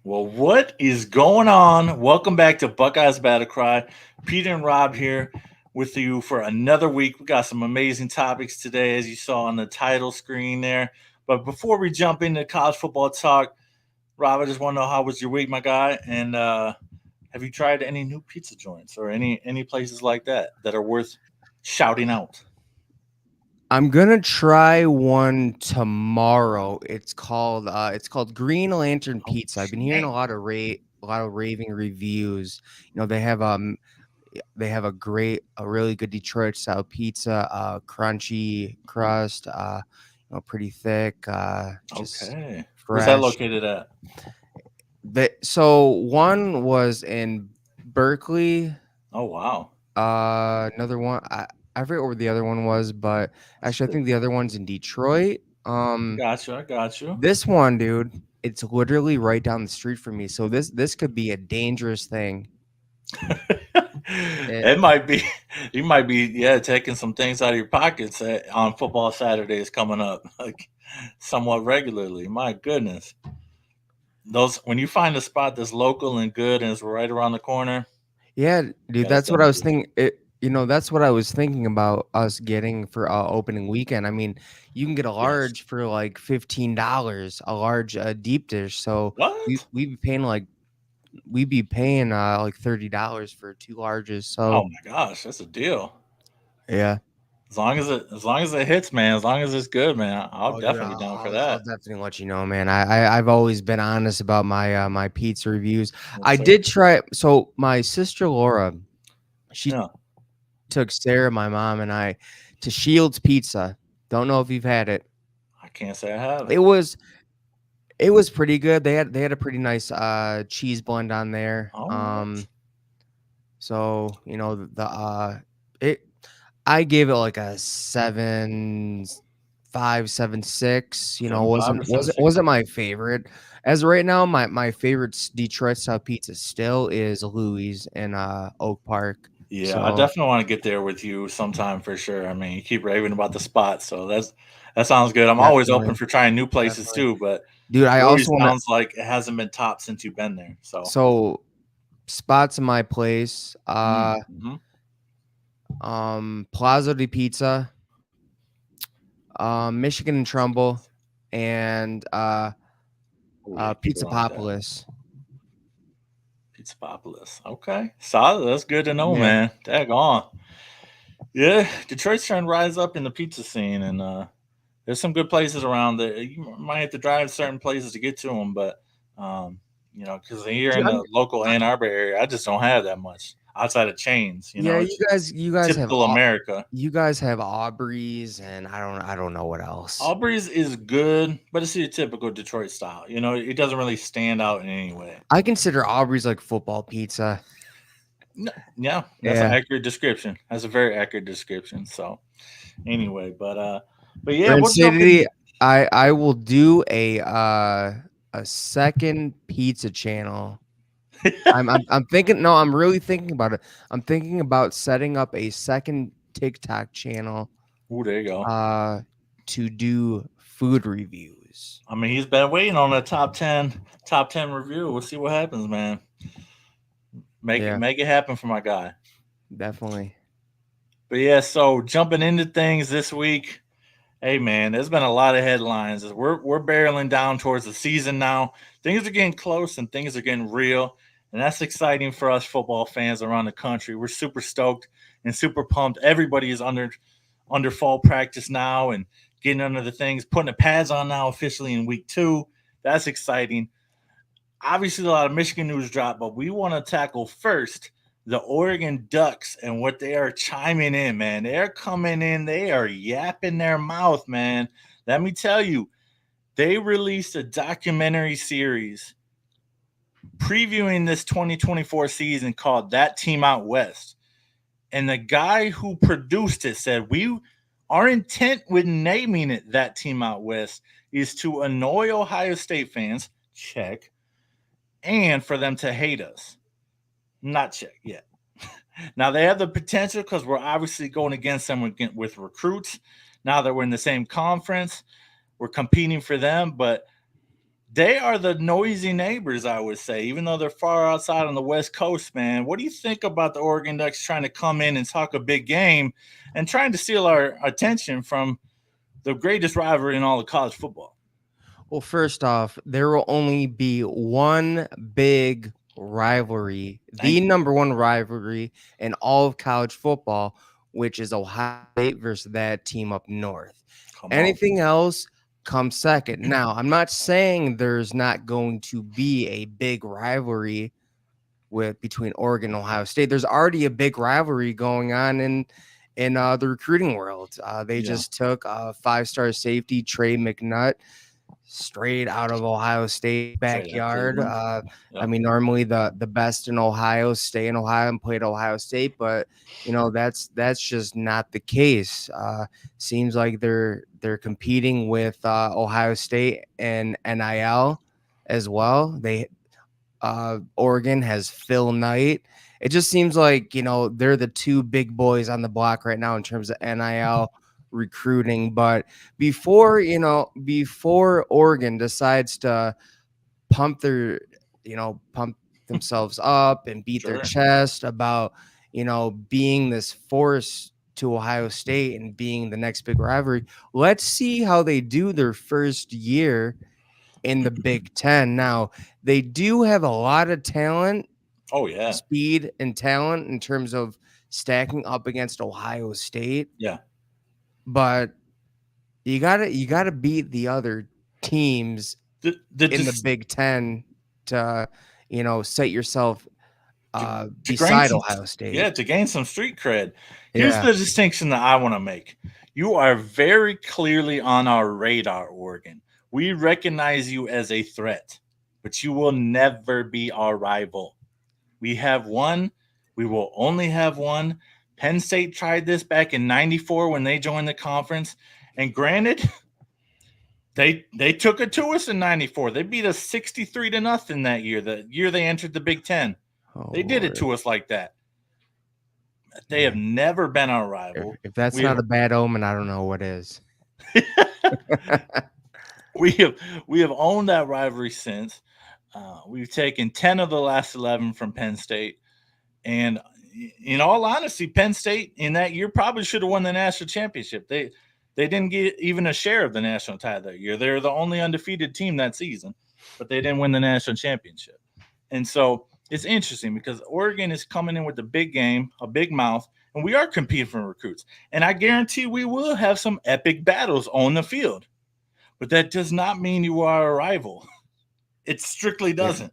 Well, what is going on? Welcome back to Buckeyes Battle Cry. Peter and Rob here with you for another week. We got some amazing topics today, as you saw on the title screen there. But before we jump into college football talk, Rob, I just want to know how was your week, my guy, and have you tried any new pizza joints or any places like that are worth shouting out? I'm gonna try one tomorrow. It's called Green Lantern Oh, Pizza. I've been hearing a lot of raving reviews. They have a really good Detroit style pizza, crunchy crust, pretty thick, just okay. Where's that fresh. located at? So one was in Berkeley. Oh, wow. Another one, I forget where the other one was, but actually I think the other one's in Detroit. I got you. I got you. This one, dude, it's literally right down the street from me. So this could be a dangerous thing. It, It might be you might be taking some things out of your pockets on football Saturdays coming up like somewhat regularly. My goodness, those when you find a spot that's local and good and is right around the corner, yeah, dude, yeah, it's that's what I was dangerous. thinking. That's what I was thinking about us getting for opening weekend. I mean, you can get a Yes. large for like $15, a large deep dish. So we What? we'd be paying like we'd be paying like $30 for two larges. Oh So my gosh, that's a deal. yeah. As long as it hits, man. As long as it's good, man. I'll Oh, dude, definitely be down for I'll that. definitely let you know, man. I've always been honest about my pizza reviews. Yes, I sir. did try. So my sister Laura, she Yeah, took Sarah, my mom, and I to Shields Pizza. Don't know if you've had it. I can't say I haven't. It was it was pretty good. They had a pretty nice cheese blend on there. All right. So it I gave it like a 7.5, 7.6. 7.5 or seven six. Wasn't my favorite. As of right now, my favorite Detroit style pizza still is Louis in Oak Park. Yeah, I So definitely want to get there with you sometime for sure. I mean, you keep raving about the spot, so that sounds good. I'm always open definitely, for trying new places definitely, too, but dude. I Louis also want to. sounds like it hasn't been topped since you've been there. So, So spots in my place. mm-hmm. Plaza de Pizza, Michigan and Trumbull, and Oh yeah, keep it Pizza on with that. Populous. Pizza Populous. Okay, solid. That's good to know, Yeah. man. Daggone. Yeah, Detroit's trying to rise up in the pizza scene, and there's some good places around that you might have to drive certain places to get to them, but um, because here Dude, in the local Ann Arbor area, I just don't have that much outside of chains. yeah, It's just you guys have typical America. you guys have Aubrey's, and I don't know what else. Aubrey's is good, but it's your typical Detroit style. It doesn't really stand out in any way. I consider Aubrey's like football pizza. No, yeah, that's an Yeah. accurate description. That's a very accurate description. So anyway, but yeah, Grand we'll jump in. City, I will do a second pizza channel. I'm thinking, no, I'm really thinking about it. I'm thinking about setting up a second TikTok channel Ooh, there you go. uh to do food reviews. I mean, he's been waiting on a top ten review. We'll see what happens, man. Make it Yeah, make it happen for my guy. definitely. But yeah, so jumping into things this week. Hey man, there's been a lot of headlines. We're barreling down towards the season now. Things are getting close and things are getting real, and that's exciting for us football fans around the country. We're super stoked and super pumped. Everybody is under fall practice now and getting under the things, putting the pads on now officially in week 2. That's exciting. Obviously, a lot of Michigan news dropped, but we want to tackle first the Oregon Ducks and what they are chiming in, man. They're coming in, they are yapping their mouth, man. Let me tell you, they released a documentary series previewing this 2024 season called That Team Out West. And the guy who produced it said, our intent with naming it That Team Out West is to annoy Ohio State fans, check, and for them to hate us. Not check yet. Now they have the potential because we're obviously going against them with recruits. Now that we're in the same conference, we're competing for them. But they are the noisy neighbors, I would say, even though they're far outside on the West Coast, man. What do you think about the Oregon Ducks trying to come in and talk a big game and trying to steal our attention from the greatest rivalry in all of college football? Well, first off, there will only be one big rivalry, the Thank you. number one rivalry in all of college football, which is Ohio State versus that team up north. Come on. Anything else comes second. Now, I'm not saying there's not going to be a big rivalry with between Oregon and Ohio State. There's already a big rivalry going on in the recruiting world. They Yeah. just took a 5-star safety Trey McNutt straight out of Ohio State Straight out of backyard. Cleveland. I Yep. mean, normally the best in Ohio stay in Ohio and play at Ohio State, but that's just not the case. Seems like they're competing with Ohio State and NIL as well. Oregon has Phil Knight. It just seems like they're the two big boys on the block right now in terms of NIL recruiting. But before Oregon decides to pump their pump themselves up and beat their Sure. chest about being this force to Ohio State and being the next big rivalry, let's see how they do their first year in the Big Ten. Now, they do have a lot of talent, Oh yeah. speed, and talent in terms of stacking up against Ohio State, Yeah. but you gotta beat the other teams The in the dis- Big Ten to set yourself to gain beside some Ohio yeah, State. to gain some street cred. Here's Yeah. the distinction that I want to make. You are very clearly on our radar, Oregon. We recognize you as a threat, but you will never be our rival. We have one. We will only have one. Penn State tried this back in 94 when they joined the conference. And granted, they took it to us in 94. They beat us 63 to nothing that year, the year they entered the Big Ten. Oh They did it Lord. to us like that. They have Man. never been our If, rival. if that's We not have a bad omen, I don't know what is. we have we have owned that rivalry since. We've taken 10 of the last 11 from Penn State, and in all honesty, Penn State in that year probably should have won the national championship. They didn't get even a share of the national title that year. They're the only undefeated team that season, but they didn't win the national championship. And so it's interesting because Oregon is coming in with a big game, a big mouth, and we are competing for recruits. And I guarantee we will have some epic battles on the field. But that does not mean you are a rival. It strictly Yeah. doesn't.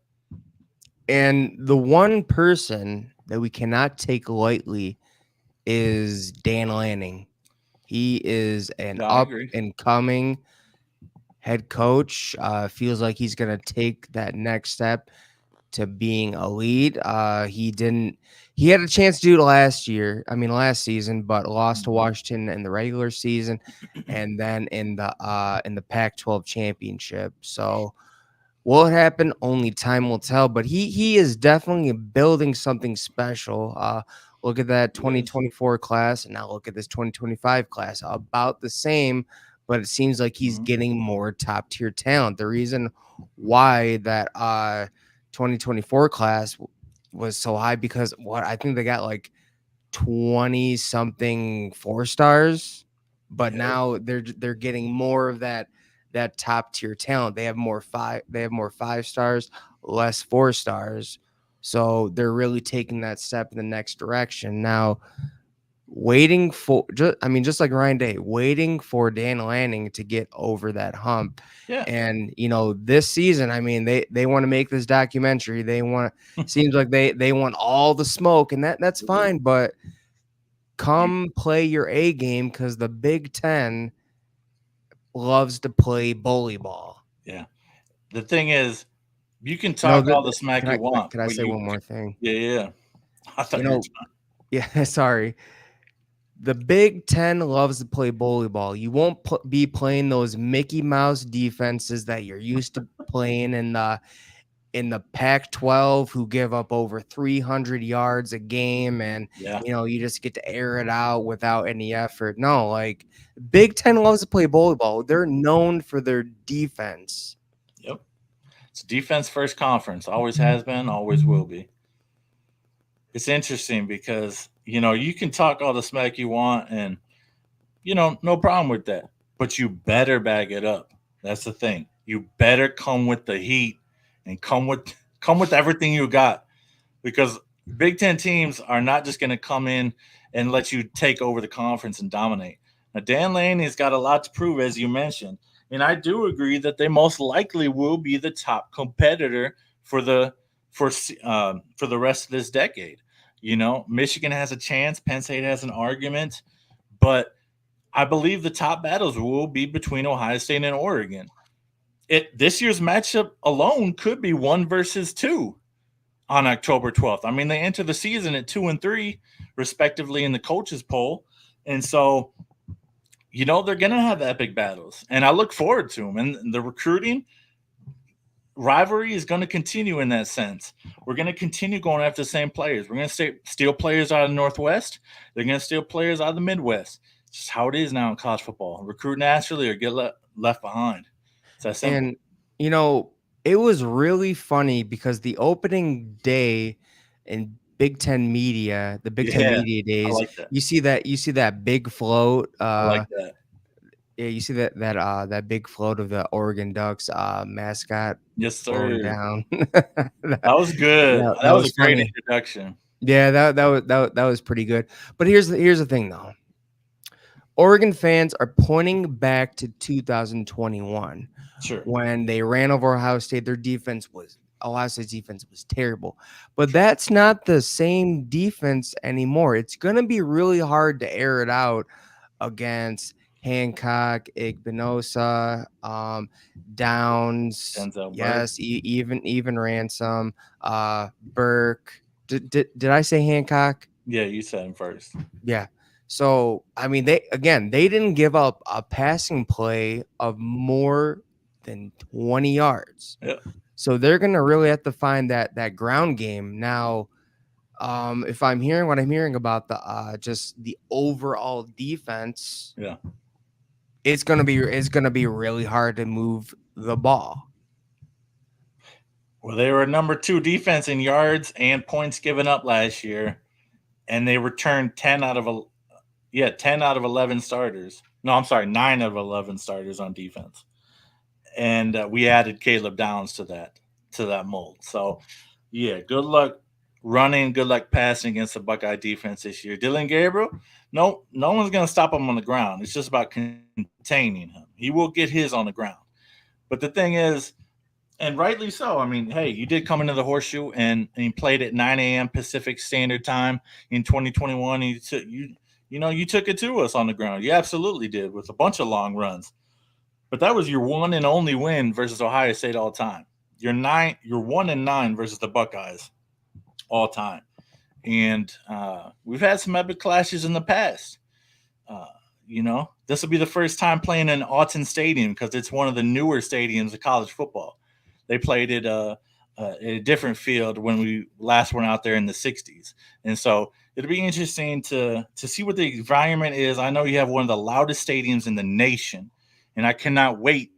And the one person that we cannot take lightly is Dan Lanning. He is an Yeah, I up agree. and coming head coach. Feels like he's going to take that next step to being a lead. He had a chance to do it last season, but lost to Washington in the regular season and then in the Pac-12 championship. So will it happen? Only time will tell. But he is definitely building something special. Look at that 2024 class, and now look at this 2025 class. About the same, but it seems like he's getting more top tier talent. The reason why that 2024 class was so high because I think they got like 20 something 4-stars, but Yep. now they're getting more of that top tier talent. They have more 5-stars, less 4-stars. So they're really taking that step in the next direction. Now, just like Ryan Day, waiting for Dan Lanning to get over that hump. Yeah. And this season, I mean, they want to make this documentary. Seems like they want all the smoke, and that's fine, but come play your A game because the Big Ten loves to play bully ball. Yeah. The thing is, you can No, talk all the smack you want, can I but say one more thing? yeah. I thought You you were know, yeah, sorry. The Big Ten loves to play bully ball. You won't be playing those Mickey Mouse defenses that you're used to playing in the Pac-12, who give up over 300 yards a game, and yeah. you just get to air it out without any effort. No, like Big Ten loves to play bully ball. They're known for their defense. Yep. It's a defense first conference. Always has been, always will be. It's interesting because, you can talk all the smack you want and, no problem with that. But you better bag it up. That's the thing. You better come with the heat and come with everything you got, because Big Ten teams are not just going to come in and let you take over the conference and dominate. Now, Dan Laney's got a lot to prove, as you mentioned, and I do agree that they most likely will be the top competitor for for the rest of this decade. Michigan has a chance, Penn State has an argument, but I believe the top battles will be between Ohio State and Oregon. This year's matchup alone could be 1 versus 2 on October 12th. I mean, they enter the season at 2 and 3, respectively, in the coaches poll. And so, they're going to have epic battles. And I look forward to them. And the recruiting rivalry is going to continue in that sense. We're going to continue going after the same players. We're going to steal players out of the Northwest. They're going to steal players out of the Midwest. It's just how it is now in college football. Recruit naturally or get left behind. It's that simple. And, it was really funny because the opening day in Big Ten media, the Big Ten media I days, like that. you see that big float. I like that. Yeah, you see that big float of the Oregon Ducks mascot Yes, flowing sir. down. That was good. that That was was a great funny. introduction. Yeah, that was pretty good. But here's the thing though. Oregon fans are pointing back to 2021 Sure. when they ran over Ohio State. Ohio State's defense was terrible. But that's not the same defense anymore. It's going to be really hard to air it out against Hancock, Igbinosa, Downs, Denzel Burke. yes, even Ransom, Burke. Did I say Hancock? Yeah, you said him first. Yeah. So, I mean, they didn't give up a passing play of more than 20 yards. Yeah. So they're going to really have to find that ground game. Now, if I'm hearing what I'm hearing about just the overall defense, Yeah. it's going to be really hard to move the ball. Well, they were number 2 defense in yards and points given up last year, and they returned 10 out of 11 starters. No, I'm sorry, 9 out of 11 starters on defense. And we added Caleb Downs to that mold. So, yeah, good luck running, good luck passing against the Buckeye defense this year. Dylan Gabriel, no one's going to stop him on the ground. It's just about containing him. He will get his on the ground. But the thing is, and rightly so, I mean, hey, you did come into the Horseshoe and you played at 9 a.m. Pacific Standard Time in 2021. And you took it to us on the ground. You absolutely did, with a bunch of long runs. But that was your one and only win versus Ohio State all time. You're 1-9 versus the Buckeyes all time. And we've had some epic clashes in the past. This will be the first time playing in Autzen Stadium because it's one of the newer stadiums of college football. They played it a different field when we last went out there in the 60s. And so it'll be interesting to see what the environment is. I know you have one of the loudest stadiums in the nation, and I cannot wait.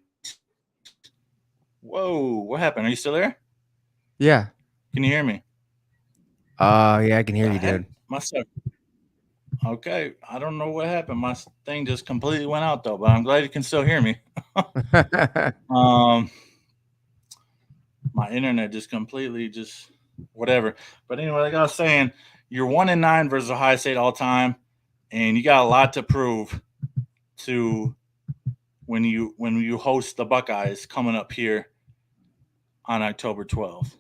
Whoa, what happened? Are you still there? Yeah. Can you hear me? Yeah, I can hear you, dude. My stuff. Okay, I don't know what happened. My thing just completely went out though, but I'm glad you can still hear me. My internet just completely whatever. But anyway, like I was saying, you're 1-9 versus Ohio State all time, and you got a lot to prove to when you host the Buckeyes coming up here on October 12th.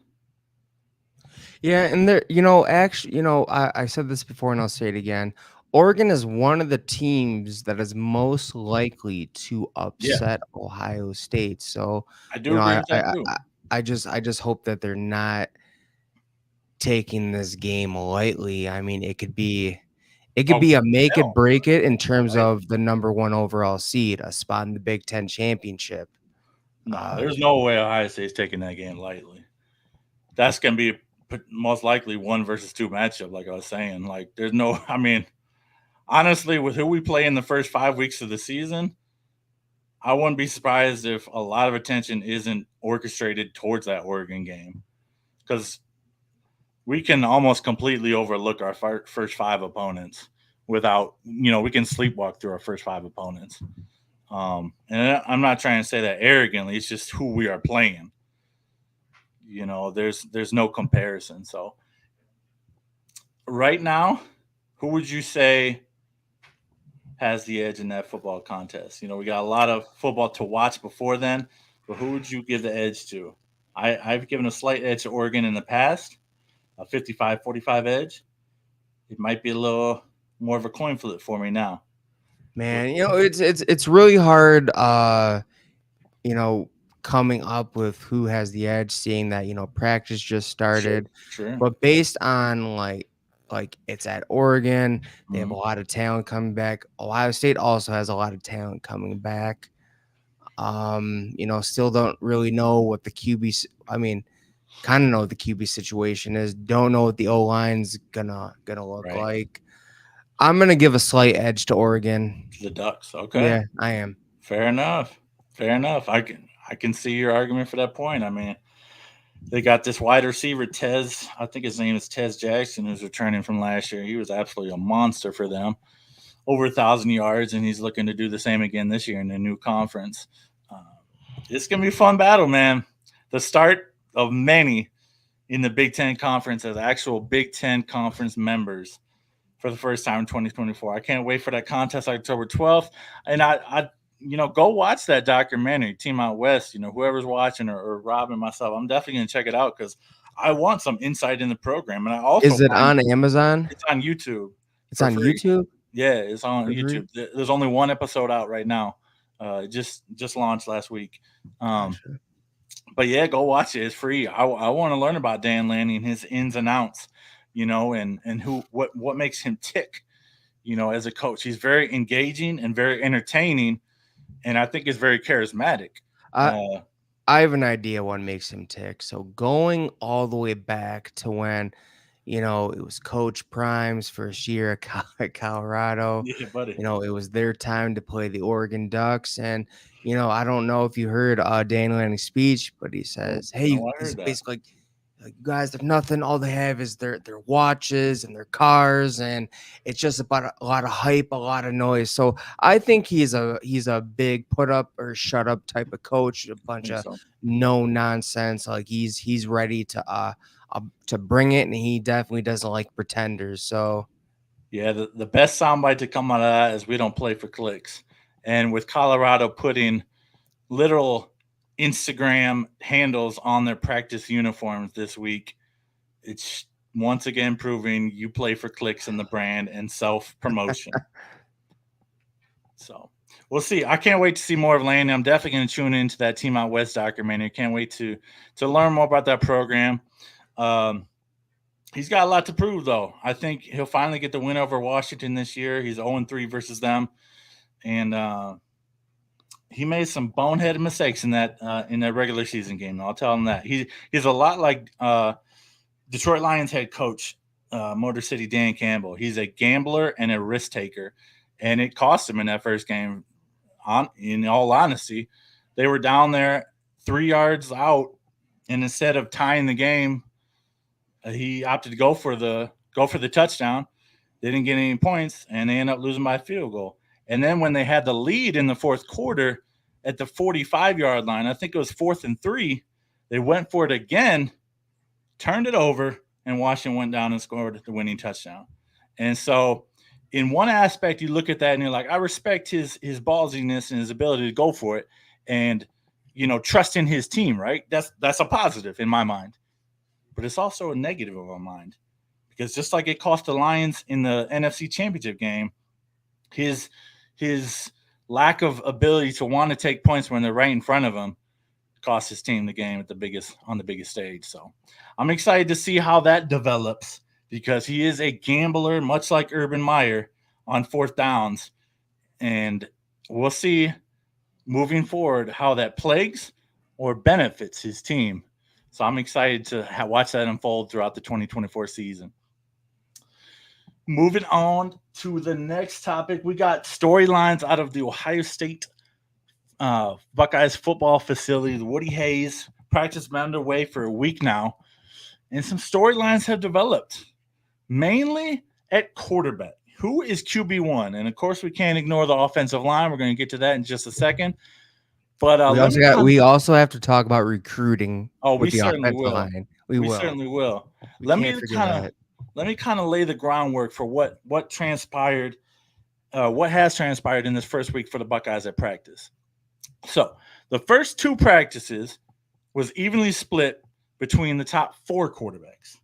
Yeah, and there, actually, I said this before and I'll say it again. Oregon is one of the teams that is most likely to upset Ohio State. So I do agree with that too. I just hope that they're not taking this game lightly. I mean, it could be a make it break it in terms of the number 1 overall seed, a spot in the Big Ten championship. No, there's no way Ohio State's taking that game lightly. That's going to be most likely 1 versus 2 matchup, like I was saying. Like, there's no, I mean, honestly, with who we play in the first 5 weeks of the season, I wouldn't be surprised if a lot of attention isn't orchestrated towards that Oregon game because we can almost completely overlook our first five opponents without, we can sleepwalk through our first five opponents. And I'm not trying to say that arrogantly. It's just who we are playing. There's no comparison. So right now, who would you say has the edge in that football contest? We got a lot of football to watch before then, but who would you give the edge to? I've given a slight edge to Oregon in the past, a 55-45 edge. It might be a little more of a coin flip for me now. Man, it's really hard coming up with who has the edge, seeing that, practice just started. Sure. But based on like it's at Oregon, they have a Mhm. lot of talent coming back. Ohio State also has a lot of talent coming back. Still don't really know what the I mean, kind of know what the QB situation is. Don't know what the O line's gonna look Right. like. I'm gonna give a slight edge to Oregon. The Ducks. Okay. Yeah, I am. Fair enough. Fair enough. I can see your argument for that point. I mean, they got this wide receiver, Tez. I think his name is Tez Jackson, who's returning from last year. He was absolutely a monster for them, over 1,000 yards, and he's looking to do the same again this year in the new conference. Uh, it's gonna be a fun battle, man. The start of many in the Big Ten Conference as actual Big Ten Conference members for the first time in 2024. I can't wait for that contest October 12th. And go watch that documentary, Team Out West. Whoever's watching or Rob and myself, I'm definitely going to check it out because I want some insight in the program. And I also Is it want on Amazon? it's on YouTube It's for on free. YouTube Yeah, it's on for free. YouTube. There's only one episode out right now. Just launched last week. Gotcha. But yeah, go watch it. It's free. I want to learn about Dan Lanning and his ins and outs, and what makes him tick, as a coach. He's very engaging and very entertaining, and I think is very charismatic. I Uh, I have an idea what makes him tick. So going all the way back to when, it was Coach Prime's first year at Colorado. yeah, buddy. It was their time to play the Oregon Ducks. And, I don't know if you heard Dan Lanning's speech, but he Nope, says, hey, no, I he's heard that. basically like, you guys have nothing. All they have is their watches and their cars, and it's just about a lot of hype, a lot of noise. So I think he's a big put up or shut up type of coach, a I bunch think of so. no nonsense. Like he's ready to bring it, and he definitely doesn't like pretenders. So Yeah, the best soundbite to come out of that is we don't play for clicks, and with Colorado putting literal Instagram handles on their practice uniforms this week, it's once again proving you play for clicks in the brand and self promotion. So we'll see. I can't wait to see more of Lanning. I'm definitely going to tune into that Team Out West documentary. Can't wait to learn more about that program. Um, he's got a lot to prove, though. I think he'll finally get the win over Washington this year. He's 0-3 versus them, and he made some boneheaded mistakes in that regular season game. I'll tell him that he's a lot like Detroit Lions head coach Motor City Dan Campbell. He's a gambler and a risk taker, and it cost him in that first game. In all honesty, they were down there 3 yards out, and instead of tying the game, he opted to go for the touchdown. They didn't get any points, and they ended up losing by a field goal. And then when they had the lead in the fourth quarter at the 45-yard line, I think it was 4th and 3, they went for it again, turned it over, and Washington went down and scored the winning touchdown. And so, in one aspect, you look at that and you're like, I respect his ballsiness and his ability to go for it, and trust in his team. Right? That's a positive in my mind, but it's also a negative of my mind because just like it cost the Lions in the NFC Championship game, his lack of ability to want to take points when they're right in front of him cost his team the game on the biggest stage. So I'm excited to see how that develops because he is a gambler, much like Urban Meyer, on fourth downs, and we'll see moving forward how that plagues or benefits his team. So I'm excited to watch that unfold throughout the 2024 season. Moving on to the next topic, we got storylines out of the Ohio State Buckeyes football facility, the Woody Hayes practice been underway for a week now, and some storylines have developed, mainly at quarterback. Who is QB1? And of course, we can't ignore the offensive line. We're going to get to that in just a second. But let me kind we also have to talk about recruiting oh, we with the certainly offensive will. line. We certainly will. We Let me can't forget kind of that. lay the groundwork for what transpired, what has transpired in this first week for the Buckeyes at practice. So the first two practices was evenly split between the top four quarterbacks.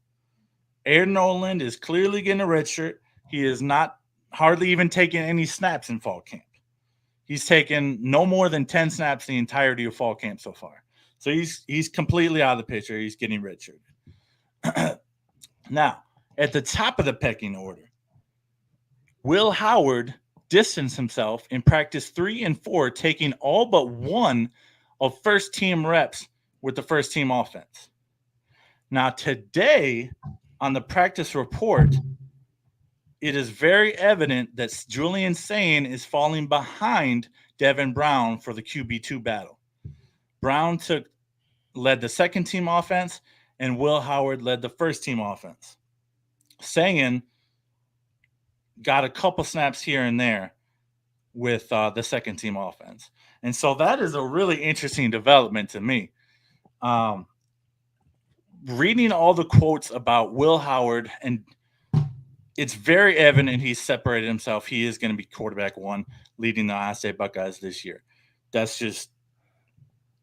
Air Noland is clearly getting a red shirt. He is not hardly even taking any snaps in fall camp. He's taken no more than 10 snaps the entirety of fall camp so far. So he's completely out of the picture. He's getting redshirted. Now, at the top of the pecking order, Will Howard distanced himself in practice 3 and 4, taking all but one of first team reps with the first team offense. Now, today on the practice report, it is very evident that Julian Sain is falling behind Devin Brown for the QB2 battle. Brown led the second team offense, and Will Howard led the first team offense. Sain got a couple snaps here and there with the second team offense. And so that is a really interesting development to me. Reading all the quotes about Will Howard, and it's very evident he's separated himself. He is going to be quarterback one, leading the Ohio State Buckeyes this year. That's just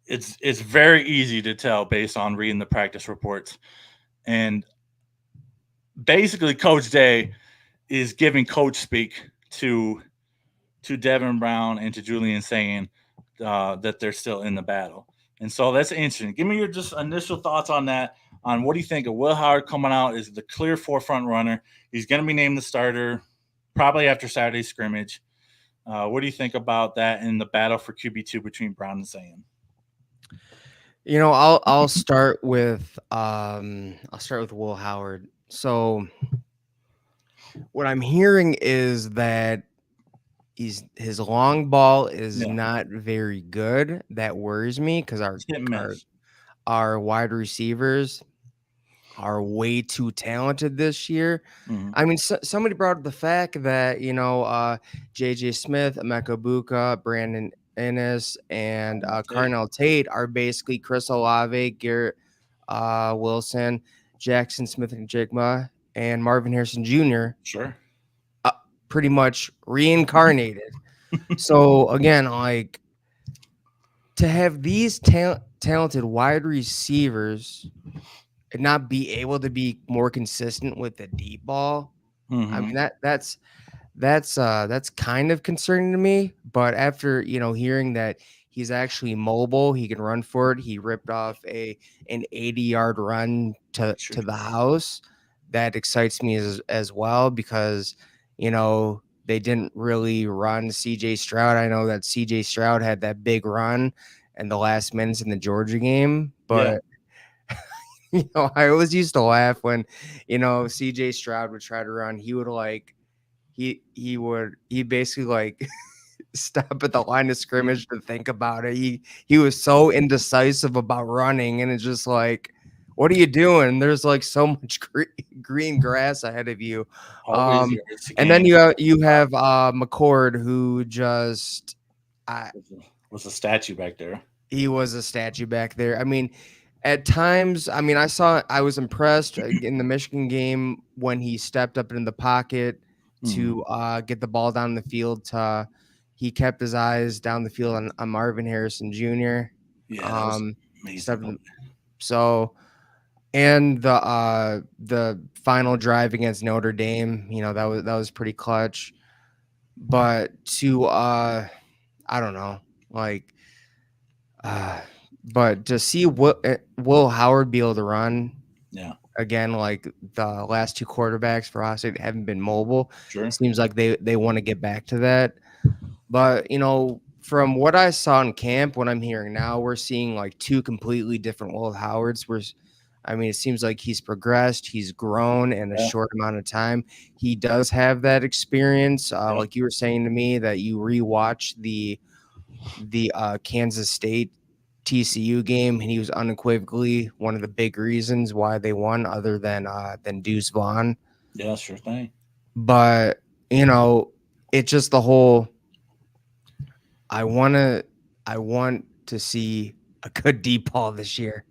it's very easy to tell based on reading the practice reports. And basically, Coach Day is giving coach speak to Devin Brown and to Julian Sain that they're still in the battle. And so that's interesting. Give me your just initial thoughts on that. On what do you think of Will Howard coming out as the clear forefront runner? He's going to be named the starter probably after Saturday's scrimmage. What do you think about that in the battle for QB2 between Brown and Sain? You know, I'll start with Will Howard. So what I'm hearing is that his long ball is not very good. That worries me because our wide receivers are way too talented this year. Mm-hmm. I mean, somebody brought up the fact that J.J. Smith, Emeka Buka, Brandon Ennis, and Carnell Tate are basically Chris Olave, Garrett Wilson, Jackson Smith and Jigma, and Marvin Harrison Jr. Sure. Pretty much reincarnated. So again, like to have these talented wide receivers and not be able to be more consistent with the deep ball. Mm-hmm. I mean that's kind of concerning to me. But after hearing that he's actually mobile, he can run for it. He ripped off an 80-yard run to the house. That excites me as well because they didn't really run C.J. Stroud. I know that C.J. Stroud had that big run in the last minutes in the Georgia game, but I always used to laugh when C.J. Stroud would try to run. He would he basically stop at the line of scrimmage to think about it. He was so indecisive about running, and it's just like, what are you doing? There's so much green grass ahead of you. And then you have McCord, who just was a statue back there. He was a statue back there. I mean, at times, I was impressed in the Michigan game when he stepped up in the pocket to get the ball down the field. He kept his eyes down the field on Marvin Harrison Jr. Yeah, amazing. And the final drive against Notre Dame, that was pretty clutch. But I don't know, but to see Will Howard be able to run, again, the last two quarterbacks for us haven't been mobile. Sure. It seems like they want to get back to that. But from what I saw in camp, what I'm hearing now, we're seeing two completely different Will Howards. It seems like he's progressed. He's grown in a short amount of time. He does have that experience. Like you were saying to me that you rewatched the the Kansas State TCU game, and he was unequivocally one of the big reasons why they won, other than Deuce Vaughn. Yeah, sure thing. But you know, it's just the whole. I wanna, I want to see a good deep ball this year.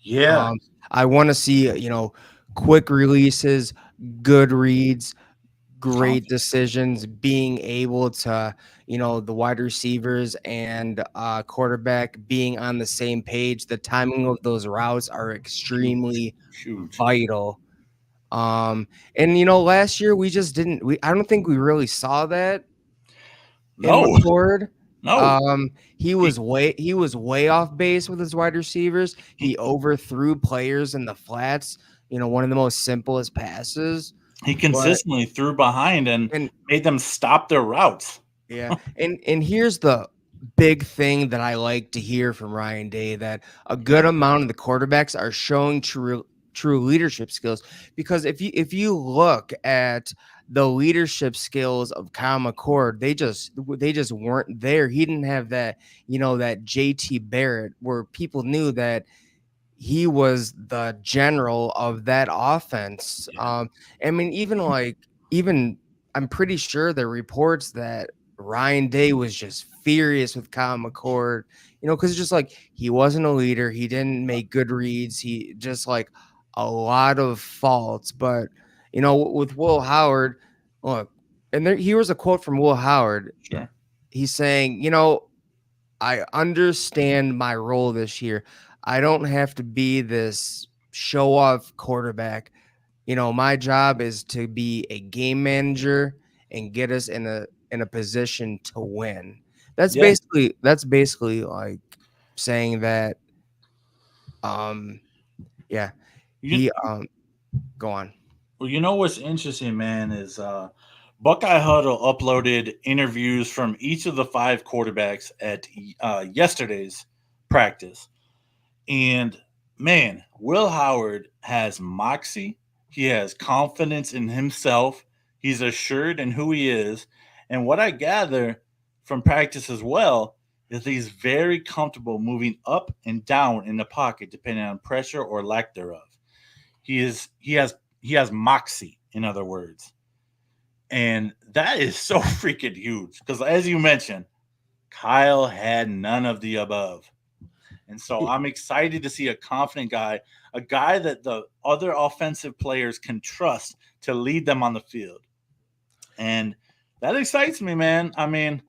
Yeah. Um, I want to see quick releases, good reads, great Confident. decisions, being able to, the wide receivers and quarterback being on the same page. The timing of those routes are Huge. extremely Huge. vital. And last year we just didn't. I don't think we really saw that in No. McCord. No. He He was way off base with his wide receivers. he He overthrew players in the flats. One of the most simplest passes. he But consistently threw behind and and made them stop their routes. Yeah, and here's the big thing that I like to hear from Ryan Day, that a good Yeah. amount of the quarterbacks are showing true leadership skills. Because if you look at the leadership skills of Kyle McCord, they just weren't there. He didn't have that JT Barrett, where people knew that he was the general of that offense. Yeah. I mean, even I'm pretty sure there are reports that Ryan Day was just furious with Kyle McCord, because it's just like he wasn't a leader, he didn't make good reads, he just like a lot of faults. But with Will Howard, look, and here was a quote from Will Howard. Sure. He's saying, I understand my role this year. I don't have to be this show off quarterback. My job is to be a game manager and get us in a position to win. Yeah. That's basically like saying that um yeah, You he go on. Well, you know what's interesting, man, is Buckeye Huddle uploaded interviews from each of the five quarterbacks at yesterday's practice. And man, Will Howard has moxie. He has confidence in himself. He's assured in who he is. And what I gather from practice as well is he's very comfortable moving up and down in the pocket depending on pressure or lack thereof. He has moxie, in other words. And that is so freaking huge because, as you mentioned, Kyle had none of the above. And so I'm excited to see a confident guy, a guy that the other offensive players can trust to lead them on the field. And that excites me, man. I mean,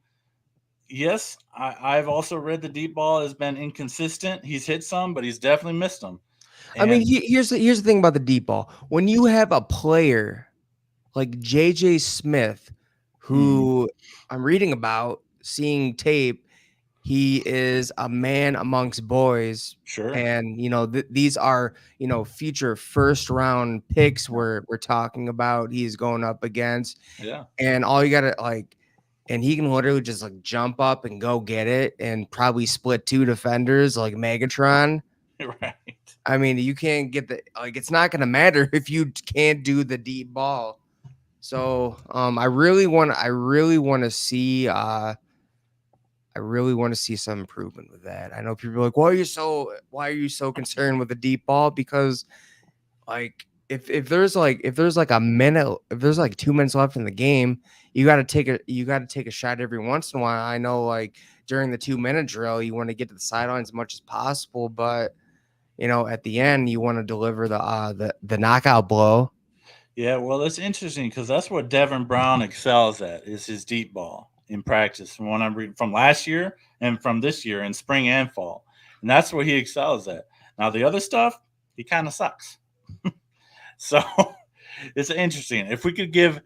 yes, I've also read the deep ball has been inconsistent. He's hit some, but he's definitely missed them. I mean, And here's the thing about the deep ball. When you have a player like JJ Smith, mm, who I'm reading about, seeing tape, he is a man amongst boys. sure. And these are future first round picks Yeah. we're talking about, he's going up against. Yeah. And all you gotta and he can literally just like jump up and go get it and probably split two defenders like Megatron. Right. I mean, you can't get it's not gonna matter if you can't do the deep ball. So I really want to see some improvement with that. I know people are like, why are you so concerned with the deep ball? Because like if there's like a minute, if there's like 2 minutes left in the game, you gotta take a shot every once in a while. I know, like, during the 2 minute drill, you want to get to the sidelines as much as possible, but at the end you want to deliver the knockout blow. Yeah, well, it's interesting because that's what Devin Brown excels at is his deep ball in practice. From what I'm reading from last year and from this year in spring and fall, and that's what he excels at. Now the other stuff, he kind of sucks. So it's interesting. If we could give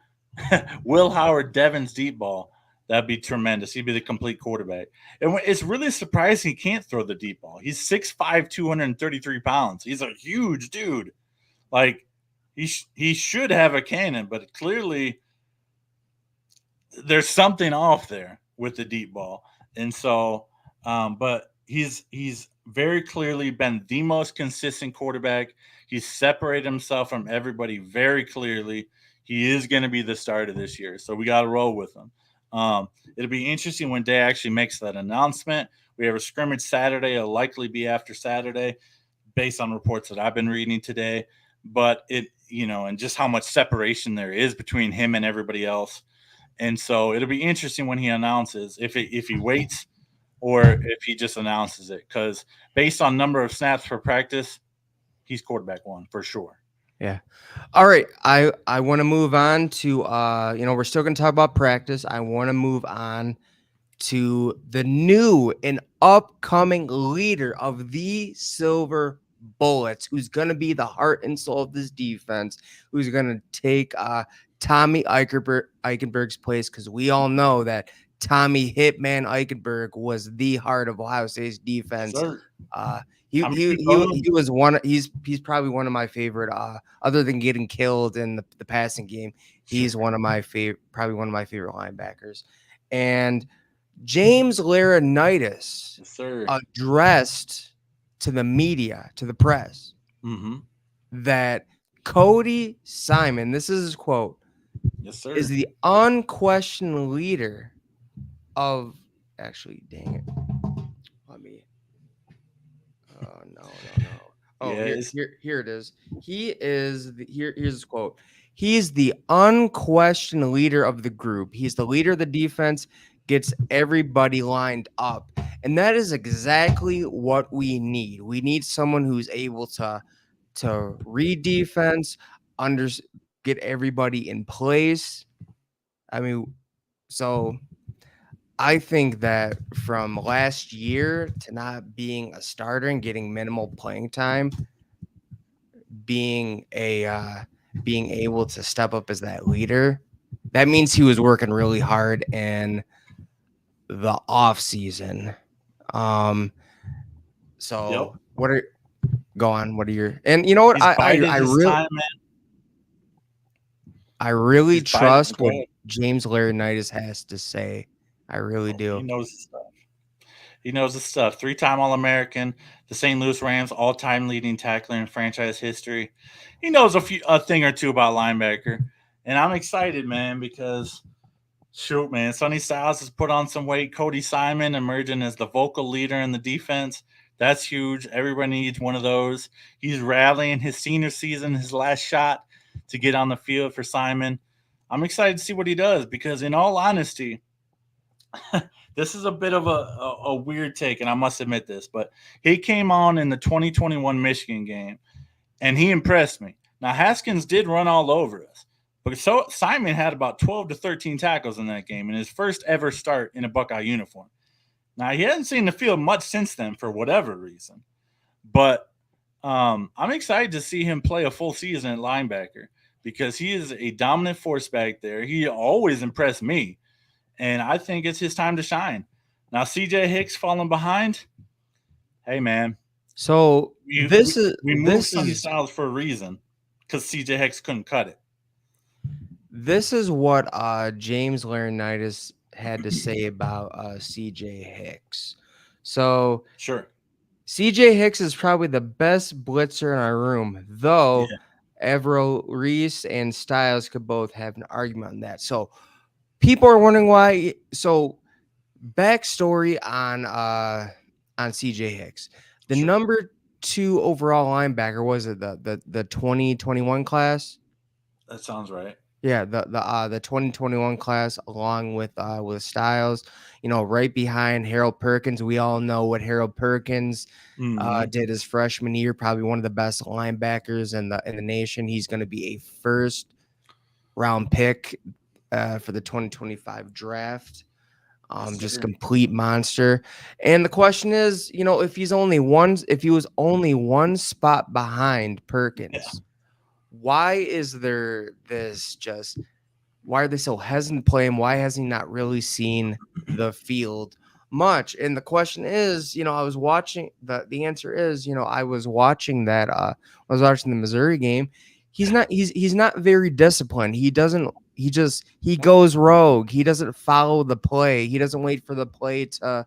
Will Howard Devin's deep ball, that'd be tremendous. He'd be the complete quarterback. And it's really surprising he can't throw the deep ball. He's 6'5", 233 pounds. He's a huge dude. Like he should have a cannon, but clearly there's something off there with the deep ball. And so, but he's very clearly been the most consistent quarterback. He's separated himself from everybody very clearly. He is going to be the starter this year, so we got to roll with him. It'll be interesting when Day actually makes that announcement. We have a scrimmage Saturday. It'll likely be after Saturday, based on reports that I've been reading today. But and just how much separation there is between him and everybody else. And so it'll be interesting when he announces if he waits or if he just announces it. Because based on number of snaps per practice, he's quarterback one for sure. Yeah. All right. I want to move on to we're still going to talk about practice. I want to move on to the new and upcoming leader of the Silver Bullets, who's going to be the heart and soul of this defense, who's going to take Tommy Eichenberg's place, because we all know that Tommy Hitman Eichenberg was the heart of Ohio State's defense. Sir. He was one. He's probably one of my favorite. Other than getting killed in the passing game, he's one of my favorite. Probably one of my favorite linebackers. And James Laurinaitis addressed to the media, to the press, that Cody Simon, this is his quote, yes, sir, is the unquestioned leader of. Actually, dang it. Let me. No. Oh, yeah, here it is. Here's his quote. He's the unquestioned leader of the group. He's the leader of the defense, gets everybody lined up. And that is exactly what we need. We need someone who's able to read defense, get everybody in place. I mean, so I think that from last year to not being a starter and getting minimal playing time, being able to step up as that leader, that means he was working really hard in the off season. So what are your, and you know what, I really trust what James Laurinaitis has to say. I really do. He knows his stuff. He knows his stuff. 3-time All-American, the St. Louis Rams all-time leading tackler in franchise history. He knows a thing or two about linebacker, and I'm excited, man, because shoot, man, Sonny Styles has put on some weight. Cody Simon emerging as the vocal leader in the defense. That's huge. Everybody needs one of those. He's rallying his senior season, his last shot to get on the field for Simon. I'm excited to see what he does because, in all honesty, this is a bit of a weird take, and I must admit this, but he came on in the 2021 Michigan game, and he impressed me. Now, Haskins did run all over us, but Simon had about 12 to 13 tackles in that game in his first ever start in a Buckeye uniform. Now, he hasn't seen the field much since then for whatever reason, but I'm excited to see him play a full season at linebacker because he is a dominant force back there. He always impressed me. And I think it's his time to shine. Now, CJ Hicks falling behind. Hey, man. So we moved Sonny Styles for a reason because CJ Hicks couldn't cut it. This is what James Laurinaitis had to say about CJ Hicks. So sure, CJ Hicks is probably the best blitzer in our room, though Evero Reese and Styles could both have an argument on that. So people are wondering why. So backstory on CJ Hicks. The number 2 overall linebacker, was it the 2021 class? That sounds right. Yeah, the 2021 class, along with Styles, right behind Harold Perkins. We all know what Harold Perkins did his freshman year. Probably one of the best linebackers in the nation. He's going to be a first round pick for the 2025 draft. Just complete monster. And the question is, if he was only one spot behind Perkins, why is there why are they so hesitant to play him? Why has he not really seen the field much? And the question is, I was watching the answer is, I was watching the Missouri game. He's not very disciplined. He goes rogue. He doesn't follow the play. He doesn't wait for the play to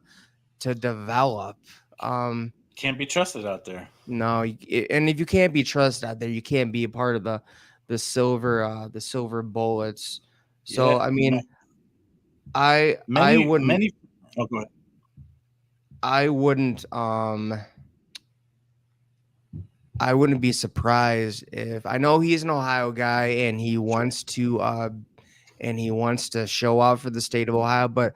develop. Can't be trusted out there. No, and if you can't be trusted out there, you can't be a part of the silver bullets. So I mean, I wouldn't Many. Oh, go ahead. I wouldn't I wouldn't be surprised if I know he's an Ohio guy and Sure. he wants to show out for the state of Ohio, but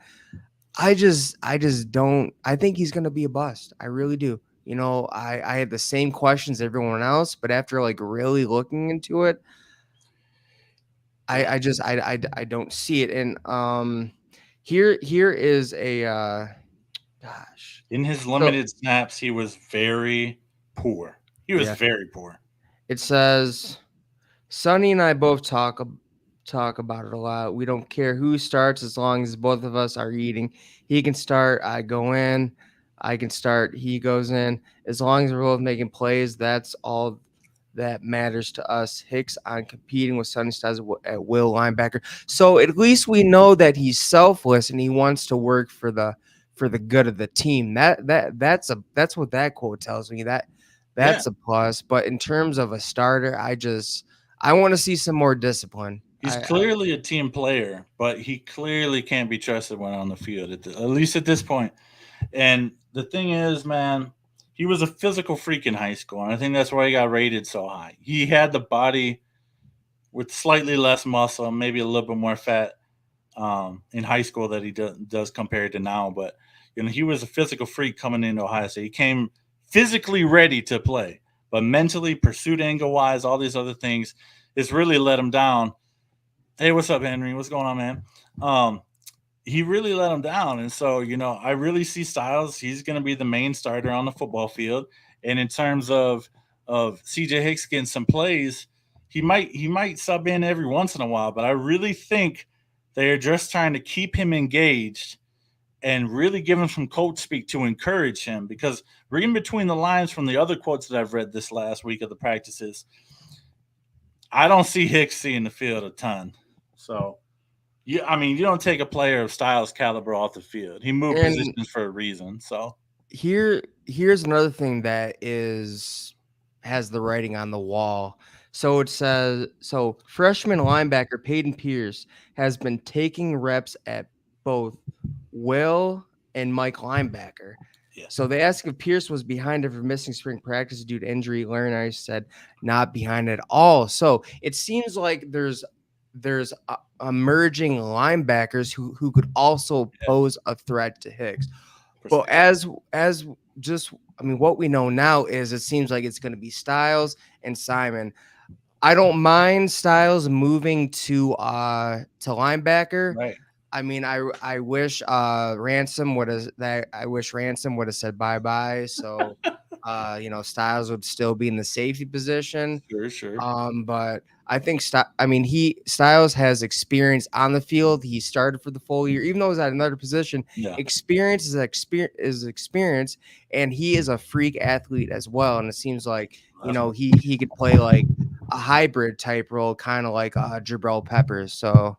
I just don't I think he's gonna be a bust. I really do. You know, I had the same questions everyone else, but after like really looking into it, Yeah. I just I don't see it. And here is a gosh. In his So limited snaps, he was very poor. He was yeah, very poor. it says Sonny and I both talk about it a lot. We don't care who starts as long as both of us are eating. He can start, I go in. I can start, he goes in. As long as we're both making plays, that's all that matters to us. Hicks on competing with Sonny Styles at will linebacker. So at least we know that he's selfless and he wants to work for the good of the team. That's what that quote tells me. Yeah. That's a plus. But in terms of a starter, I want to see some more discipline. He's clearly a team player, but he clearly can't be trusted when on the field, at least at this point. And the thing is, man, he was a physical freak in high school, and I think that's why he got rated so high. He had the body with slightly less muscle, maybe a little bit more fat in high school that he does compared to now. But he was a physical freak coming into Ohio State. He came physically ready to play, but mentally, pursuit angle wise, all these other things, it's really let him down. Hey, what's up, Henry? What's going on, man? Um, he really let him down. And so, I really see Styles. He's going to be the main starter on the football field. And in terms of CJ Hicks getting some plays, he might sub in every once in a while. But I really think they are just trying to keep him engaged and really give him some coach speak to encourage him. Because reading between the lines from the other quotes that I've read this last week of the practices, I don't see Hicks seeing the field a ton. So you don't take a player of Styles' caliber off the field. He moved and positions for a reason. So here's another thing that is has the writing on the wall. So it says freshman linebacker Peyton Pierce has been taking reps at both Will and Mike linebacker. yeah, So they asked if Pierce was behind after missing spring practice due to injury. Lerner said not behind at all. So it seems like there's emerging linebackers who could also yeah, pose a threat to Hicks. Well, precisely. as just I mean, what we know now is it seems like it's going to be Styles and Simon. I don't mind Styles moving to linebacker. Right. I mean, I wish Ransom would have said bye bye. So Styles would still be in the safety position. Sure, sure. But I think Styles has experience on the field. He started for the full year, even though he's at another position. Yeah. Experience is experience, and he is a freak athlete as well. And it seems like he could play like a hybrid type role, kind of like Jabril Peppers. So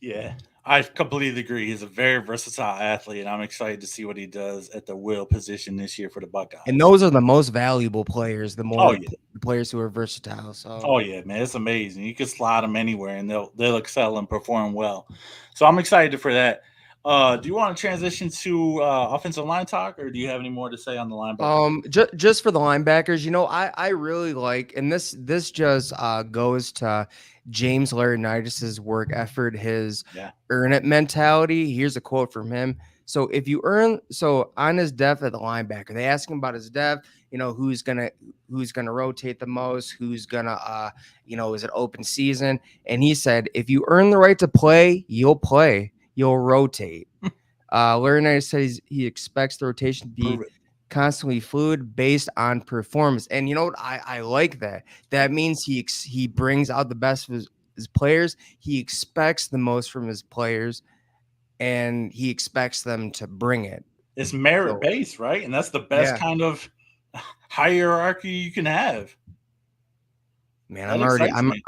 Yeah. I completely agree. He's a very versatile athlete, and I'm excited to see what he does at the will position this year for the and Buckeyes. those are the most valuable players, Oh yeah. the players who are versatile. So Oh yeah, man, it's amazing. You can slide them anywhere, and they'll excel and perform well. So I'm excited for that. Do you want to transition to offensive line talk, or do you have any more to say on the linebacker? just for the linebackers, I really like, and this just goes to James Laurinaitis's work effort, his Yeah, earn it mentality. Here's a quote from him. So if you earn so on his depth at the linebacker, they ask him about his depth, who's gonna rotate the most, who's gonna is it open season? And he said, if you earn the right to play, you'll rotate. Laurinaitis says he expects the rotation to prove be it. constantly fluid based on performance. And you know what? I like that. That means he brings out the best of his players. He expects the most from his players, and he expects them to bring it. It's merit So based, right? And that's the best yeah, kind of hierarchy you can have. man, That excites me.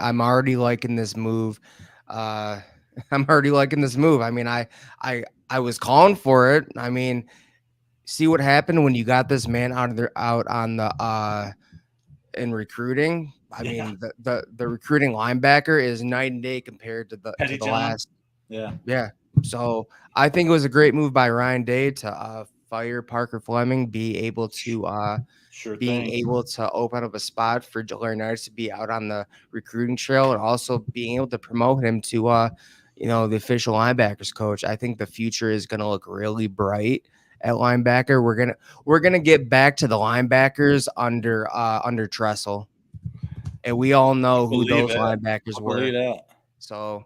I'm already liking this move. Uh, I'm already liking this move. I mean, I was calling for it. I mean, see what happened when you got this man out on the in recruiting. I Yeah, mean, the recruiting linebacker is night and day compared to Petty the John. last. Yeah, Yeah. So I think it was a great move by Ryan Day to fire Parker Fleming, sure being thing. able to open up a spot for Jalen Hurts to be out on the recruiting trail, and also being able to promote him to the official linebackers coach. I think the future is going to look really bright at linebacker. We're gonna get back to the linebackers under Tressel, and we all I know who believe those that. linebackers I believe were. that. So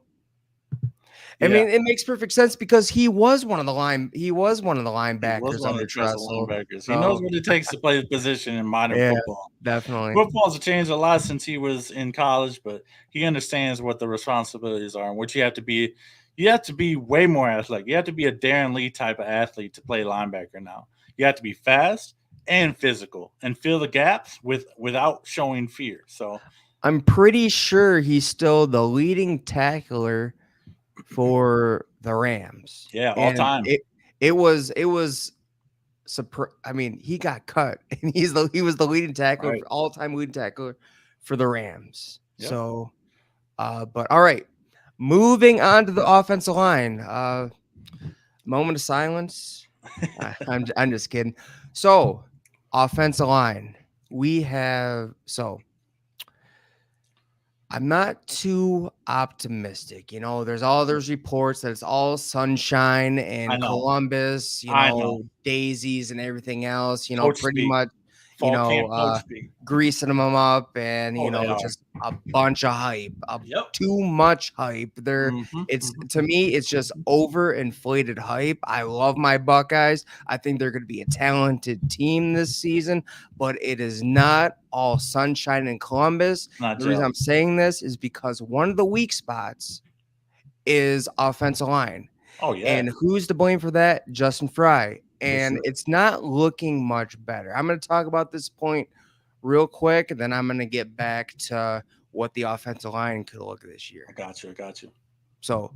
I Yeah, mean, it makes perfect sense because he was one of the he was linebackers one of under the Tressel Tressel. linebackers. He knows So what it takes to play the position in modern yeah, football. definitely. Football's changed a lot since he was in college, but he understands what the responsibilities are and what you have to be. You have to be way more athletic. You have to be a Darren Lee type of athlete to play linebacker now. You have to be fast and physical and fill the gaps without showing fear. So I'm pretty sure he's still the leading tackler for the Rams, yeah, all and time. I mean, he got cut, and he was the leading tackler, Right. all time leading tackler for the Rams. Yep. So, but all right, moving on to the offensive line. Moment of silence. I'm just kidding. So, offensive line. We have so I'm not too optimistic. There's all those reports that it's all sunshine I and know. Columbus, I know. daisies and everything else, Coach pretty speak. much, you Fall camp know, coach uh, speak. greasing them up and, Oh, they are. just a bunch of hype, Yep. too much hype. Mm-hmm, It's mm-hmm. to me, it's just overinflated hype. I love my Buckeyes. I think they're going to be a talented team this season, but it is not all sunshine in Columbus. Not The reason I'm jealous. saying this is because one of the weak spots is offensive line. Oh yeah, And who's to blame for that? Justin Fry. for And sure. it's not looking much better. I'm going to talk about this point real quick, and then I'm going to get back to what the offensive line could look this year. I got you. I got you. So,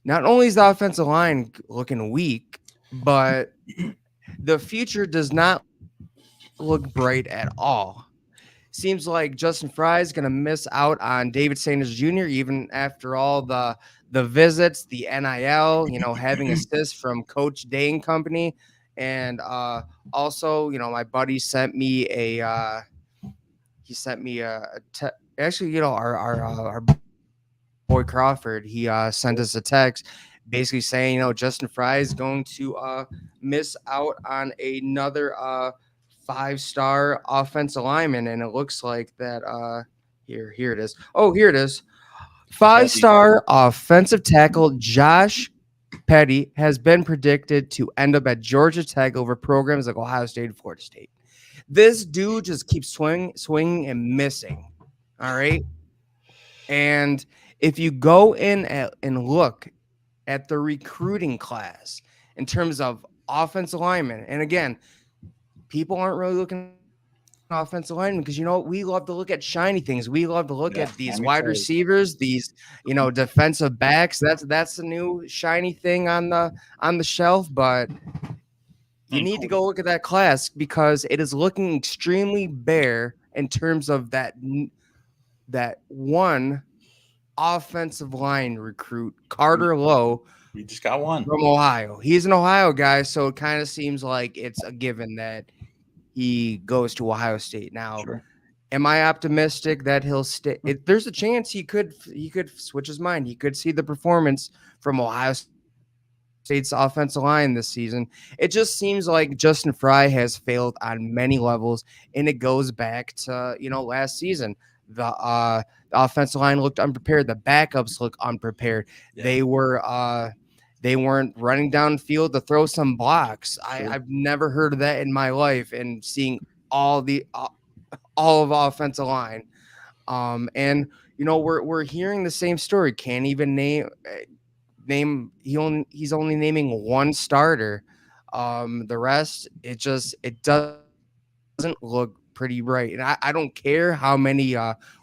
not only is the offensive line looking weak, but the future does not look bright at all. Seems like Justin Fry is going to miss out on David Sanders Jr. even after all the visits, the NIL, having assists from Coach Day and company, and also, my buddy sent me actually, our boy Crawford, he sent us a text basically saying, Justin Fry is going to miss out on another 5-star offensive lineman, and it looks like that. Here it is. Oh, here it is. Petty. 5-star offensive tackle Josh Petty has been predicted to end up at Georgia Tech over programs like Ohio State and Florida State. This dude just keeps swinging and missing. All right. And if you go in and look at the recruiting class in terms of offensive linemen, and again, people aren't really looking at offensive linemen because we love to look at shiny things. We love to look Yeah, at these shiny wide toys. receivers, these defensive backs. That's the new shiny thing on the shelf, but you And need to go look at that class because it is looking extremely bare in terms of that one offensive line recruit, Carter Lowe we just got one. from Ohio. He's an Ohio guy, so it kind of seems like it's a given that he goes to Ohio State. Now, Sure. am I optimistic that he'll stay? There's a chance he could switch his mind. He could see the performance from Ohio State's offensive line this season. It just seems like Justin Fry has failed on many levels, and it goes back to last season. The offensive line looked unprepared. The backups look unprepared. Yeah. They weren't running downfield to throw some blocks. Sure. I've never heard of that in my life. And seeing all of offensive line, and we're hearing the same story. Can't even name he's only naming one starter. The rest it doesn't look pretty bright. And I don't care how many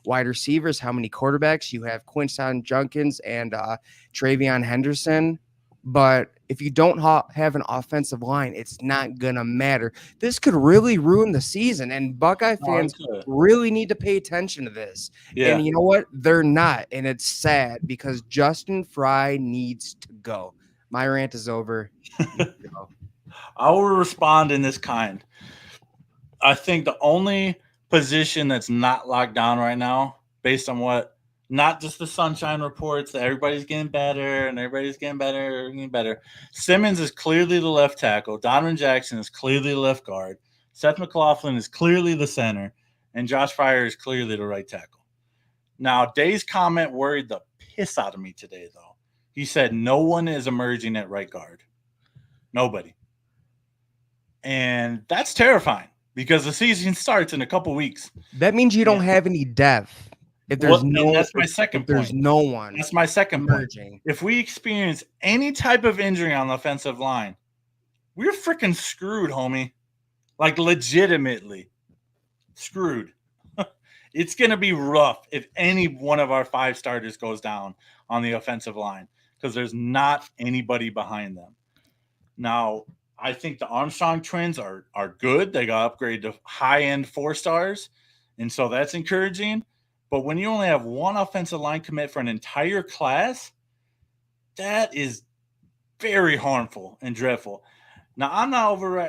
wide receivers, how many quarterbacks you have, Quinton Junkins and Travion Henderson, but If you don't have an offensive line, it's not gonna matter. This could really ruin the season, and Buckeye No, fans it's good. really need to pay attention to this. Yeah. And you know what? They're not, and it's sad because Justin Fry needs to go. My rant is over. You can go. I will respond in this kind. I think the only position that's not locked down right now, based on what, not just the sunshine reports that everybody's getting better and everybody's getting better, getting better. Simmons is clearly the left tackle. Donovan Jackson is clearly the left guard. Seth McLaughlin is clearly the center, and Josh Fryer is clearly the right tackle. Now, Day's comment worried the piss out of me today, though. He said no one is emerging at right guard. Nobody. And that's terrifying because the season starts in a couple weeks. That means you don't have any depth. If there's That's my second point. There's no one. That's my second emerging. point. If we experience any type of injury on the offensive line, we're freaking screwed, homie. Like legitimately screwed. It's going to be rough if any one of our 5 starters goes down on the offensive line because there's not anybody behind them. Now, I think the Armstrong twins are good. They got upgraded to high-end 4 stars, and so that's encouraging. But when you only have one offensive line commit for an entire class, that is very harmful and dreadful. Now,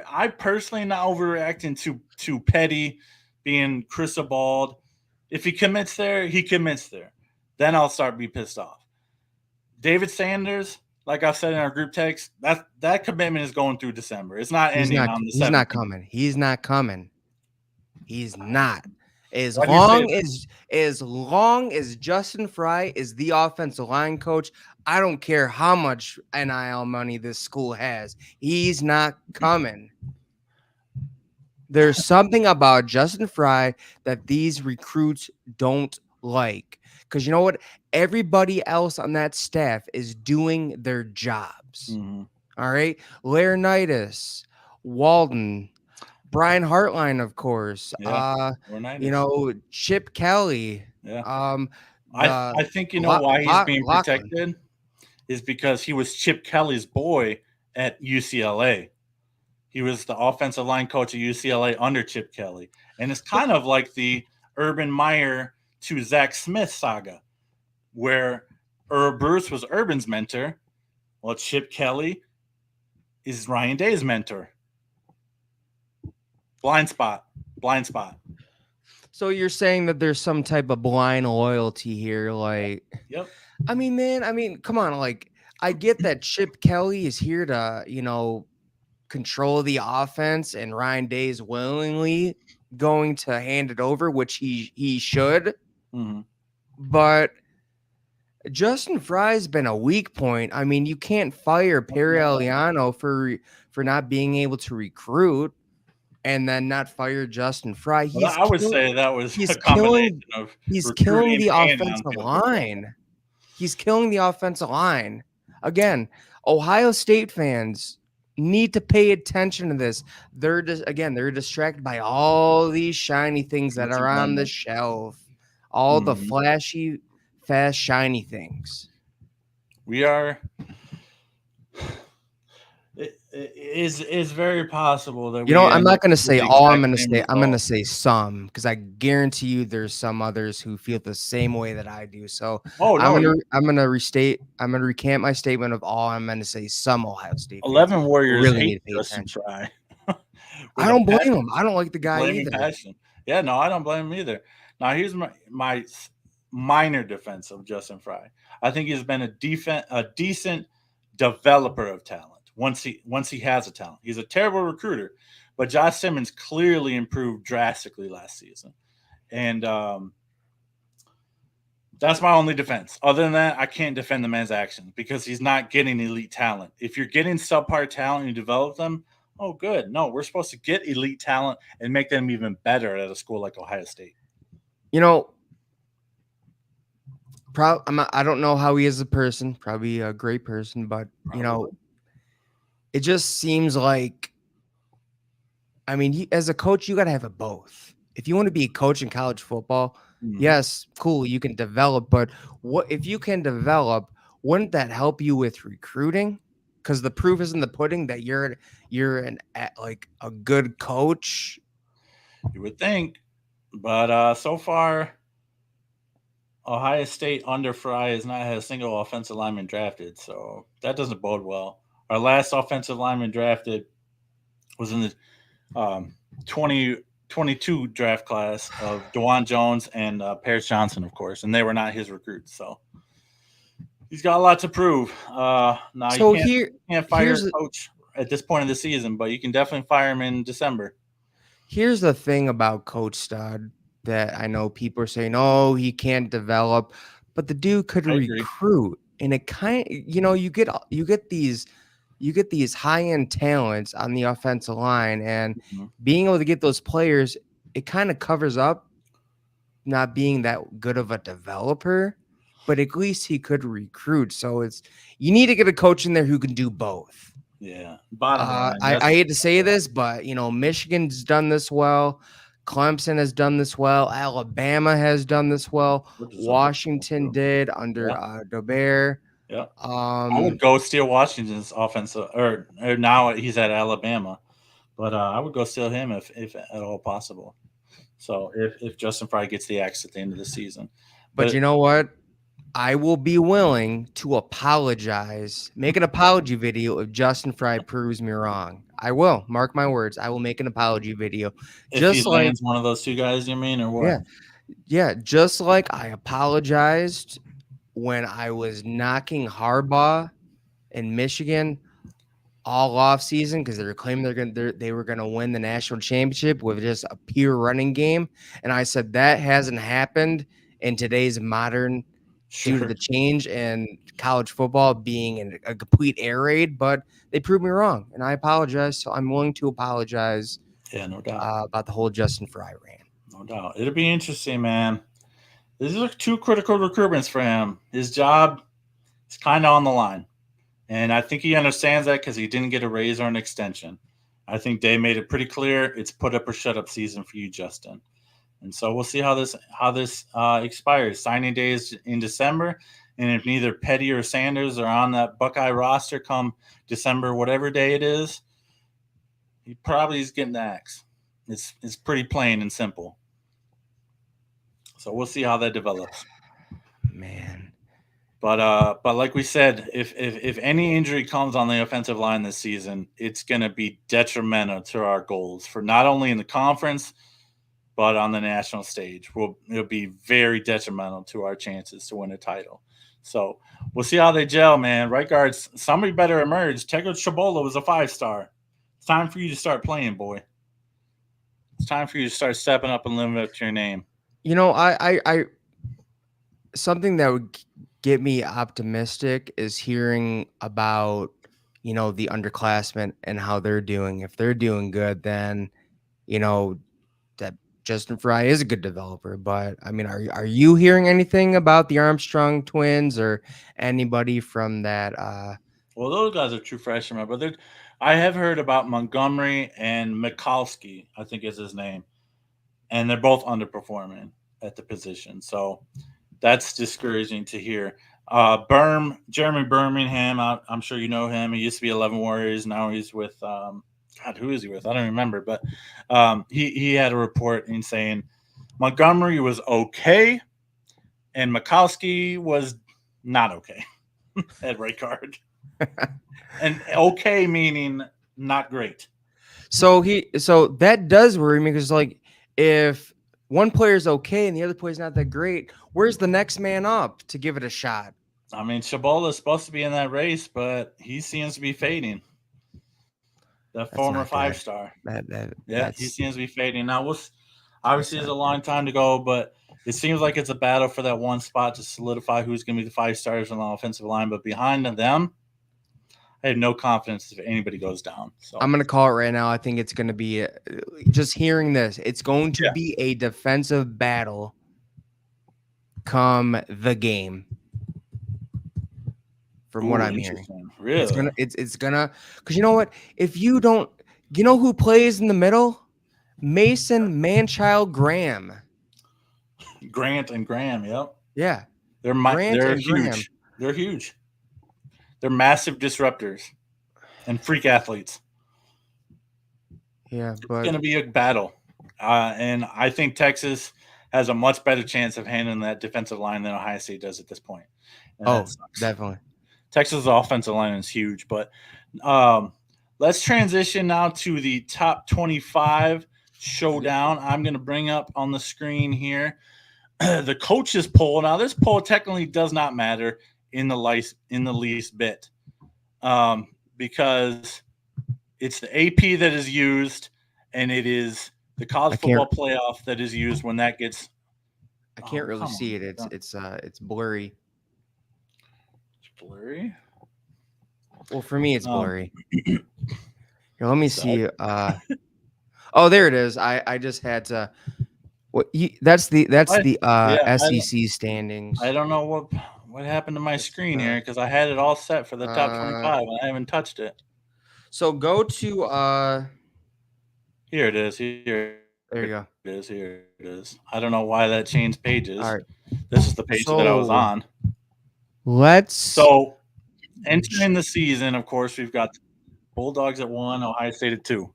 I personally not overreacting to Petty being Cristobal. If he commits there, he commits there. Then I'll start be pissed off. David Sanders, like I said in our group text, that commitment is going through December. It's not ending on the 17th. He's not coming. He's not coming. He's not. As long as Justin Fry is the offensive line coach, I don't care how much NIL money this school has. He's not coming. There's something about Justin Fry that these recruits don't like. Because you know what? Everybody else on that staff is doing their jobs. Mm-hmm. All right? Leonidas, Walden, Brian Hartline, of course. Yeah, Chip Kelly. Yeah. I think you know why he's being protected is because he was Chip Kelly's boy at UCLA. He was the offensive line coach at UCLA under Chip Kelly. And it's kind of like the Urban Meyer to Zach Smith saga, where Bruce was Urban's mentor. Well, Chip Kelly is Ryan Day's mentor. Blind spot. So you're saying that there's some type of blind loyalty here, like? Yep. I mean, come on, like I get that Chip Kelly is here to, control the offense, and Ryan Day is willingly going to hand it over, which he should. Mm-hmm. But Justin Fry's been a weak point. I mean, you can't fire Perry Eliano for not being able to recruit, and then not fire Justin Fry. I would say that was a combination of he's killing the offensive line. He's killing the offensive line. Again, Ohio State fans need to pay attention to this. They're distracted by all these shiny things that are on the shelf. All the flashy, fast, shiny things. We are. It is very possible that I'm not going to say all. I'm going to say some, because I guarantee you there's some others who feel the same way that I do. So I'm going to recant my statement of all. I'm going to say some Ohio State 11 Warriors really need to pay attention. I don't blame him. I don't like the guy either. Passion. Yeah, no, I don't blame him either. Now here's my minor defense of Justin Fry. I think he's been a decent developer of talent. Once he has a talent, he's a terrible recruiter, but Josh Simmons clearly improved drastically last season, and that's my only defense. Other than that, I can't defend the man's actions because he's not getting elite talent. If you're getting subpar talent and you develop them, oh, good. No, we're supposed to get elite talent and make them even better at a school like Ohio State. I don't know how he is a person. Probably a great person, but it just seems like, as a coach, you got to have it both. If you want to be a coach in college football, yes, cool, you can develop. But what if you can develop? Wouldn't that help you with recruiting? because the proof is in the pudding that like a good coach. You would think, but so far, Ohio State under Fry has not had a single offensive lineman drafted, so that doesn't bode well. Our last offensive lineman drafted was in the 2022 draft class of DeJuan Jones and Paris Johnson, of course, and they were not his recruits. So he's got a lot to prove. Now you So can't fire a coach at this point of the season, but you can definitely fire him in December. Here's the thing about Coach Stud that I know people are saying, "Oh, he can't develop," but the dude could recruit, and it you get these high end talents on the offensive line, and being able to get those players, it kind of covers up not being that good of a developer, but at least he could recruit. So you need to get a coach in there who can do both. Yeah. Bottom line. I hate to say this, but Michigan's done this well. Clemson has done this well. Alabama has done this well. Washington did under Dobert. Yeah. I would go steal Washington's offensive, or now he's at Alabama, but I would go steal him if at all possible. So if Justin Fry gets the axe at the end of the season, but you know what? I will be willing to apologize, make an apology video if Justin Fry proves me wrong. I will, mark my words. I will make an apology video. If he lands one of those two guys, you mean, or what? Yeah. Just like I apologized when I was knocking Harbaugh in Michigan all off season because they were claiming they were gonna win the national championship with just a pure running game, and I said that hasn't happened in today's modern. Due to the change in college football being in a complete air raid, but they proved me wrong, and I apologize. So I'm willing to apologize. Yeah, no doubt about the whole Justin Fry rant. No doubt, it'll be interesting, man. These are two critical recruitments for him. His job is kind of on the line, and I think he understands that because he didn't get a raise or an extension. I think they made it pretty clear it's put up or shut up season for you, Justin. And so we'll see how this expires. Signing day is in December, and if neither Petty or Sanders are on that Buckeye roster come December, whatever day it is, he probably is getting the axe. It's pretty plain and simple. So we'll see how that develops. Man. But like we said, if any injury comes on the offensive line this season, it's going to be detrimental to our goals for not only in the conference, but on the national stage. It'll be very detrimental to our chances to win a title. So we'll see how they gel, man. Right guards, somebody better emerge. Tego Chabola was a 5-star. It's time for you to start playing, boy. It's time for you to start stepping up and living up to your name. You know, I something that would get me optimistic is hearing about, the underclassmen and how they're doing. If they're doing good, then, that Justin Fry is a good developer. But I mean, are you hearing anything about the Armstrong twins or anybody from that? Well, those guys are true freshmen, but I have heard about Montgomery and Mikulski, I think is his name, and they're both underperforming at the position. So that's discouraging to hear. Jeremy Birmingham, I'm sure you know him. He used to be 11 Warriors. Now he's with God, who is he with? I don't remember, but he had a report in saying Montgomery was okay, and Mikulski was not okay at right guard. And okay meaning not great. So that does worry me because like if one player is okay and the other player is not that great, where's the next man up to give it a shot? I mean, Chabola is supposed to be in that race, but he seems to be fading. The former 5-star. He seems to be fading. Now, obviously, there's a long time to go, but it seems like it's a battle for that one spot to solidify who's going to be the 5-stars on the offensive line. But behind them, I have no confidence if anybody goes down. So I'm going to call it right now. I think it's going to be, just hearing this, it's going to be a defensive battle come the game. From what I'm hearing, really, it's gonna, because you know what? If you don't, you know who plays in the middle? Mason Manchild Graham. Grant and Graham, yep. Yeah, they're huge. Graham. They're huge. They're massive disruptors. and freak athletes. Yeah, It's but going to be a battle. And I think Texas has a much better chance of handling that defensive line than Ohio State does at this point. And that sucks. definitely. Texas' offensive line is huge. But let's transition now to the top 25 showdown. I'm going to bring up on the screen here the coaches poll. Now, this poll technically does not matter in the least bit because it's the AP that is used, and it is the college football playoff that is used when that gets. I can't really see it. It's blurry. It's blurry. Well, for me, it's blurry. Here, let me see. Oh, there it is. I just had to. That's the SEC standings. I don't know what happened to my screen here because I had it all set for the top 25 and I haven't touched it. So go to here it is. Here there you go. It is. Here it is. I don't know why that changed pages. All right. This is the page that I was on. So entering the season, of course, we've got Bulldogs at 1, Ohio State at 2.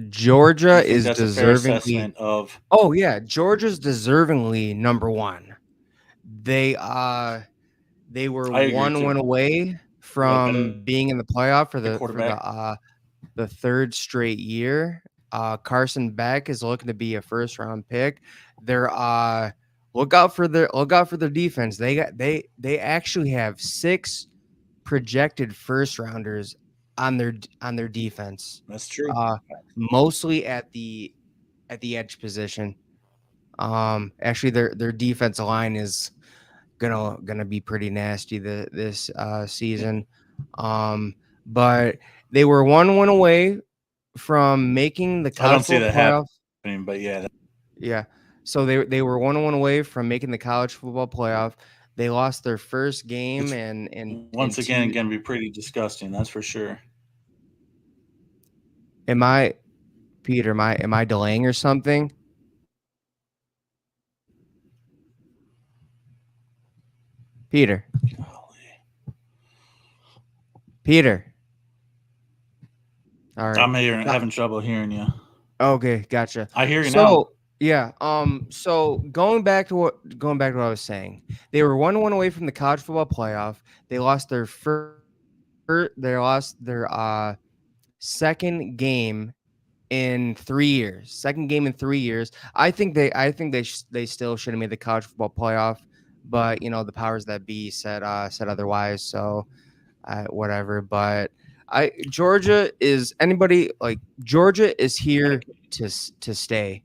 Georgia is deservingly of. Oh yeah, Georgia's deservingly number 1. They were 1 win away from being in the playoff for the third straight year. Carson Beck is looking to be a first round pick. They're look out for their defense. They actually have 6 projected first rounders on their defense. That's true. Mostly at the edge position. Actually their defensive line is gonna be pretty nasty this season. But they were 1 win away from making the college football playoff. Happening, but yeah. So they were 1 win away from making the college football playoff. They lost their first game, and once again going to be pretty disgusting. That's for sure. Am I delaying or something? Peter. All right. I'm having trouble hearing you. Okay, gotcha. I hear you now. Yeah. So going back to what I was saying, they were 1 win away from the college football playoff. They lost their second game in 3 years. Second game in 3 years. I think they still should have made the college football playoff, but the powers that be said otherwise. So whatever. But Georgia is here to stay.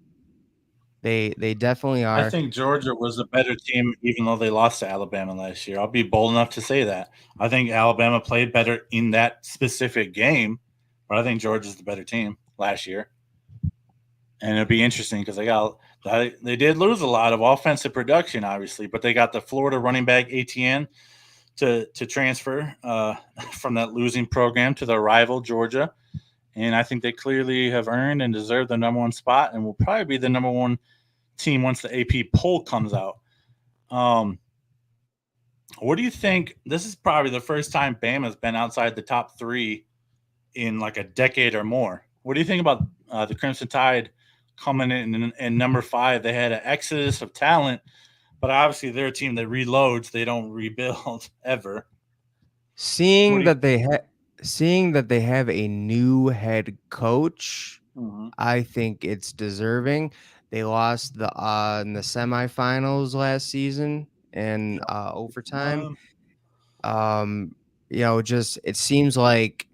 They definitely are. I think Georgia was a better team, even though they lost to Alabama last year. I'll be bold enough to say that. I think Alabama played better in that specific game, but I think Georgia's the better team last year. And it'll be interesting because they did lose a lot of offensive production, obviously, but they got the Florida running back ATN to transfer from that losing program to their rival Georgia. And I think they clearly have earned and deserve the number 1 spot and will probably be the number 1 team once the AP poll comes out. What do you think? This is probably the first time Bama's been outside the top 3 in like a decade or more. What do you think about the Crimson Tide coming in number 5? They had an exodus of talent, but obviously they're a team that reloads. They don't rebuild ever. Seeing that they have a new head coach, I think it's deserving. They lost in the semifinals last season in overtime. It seems like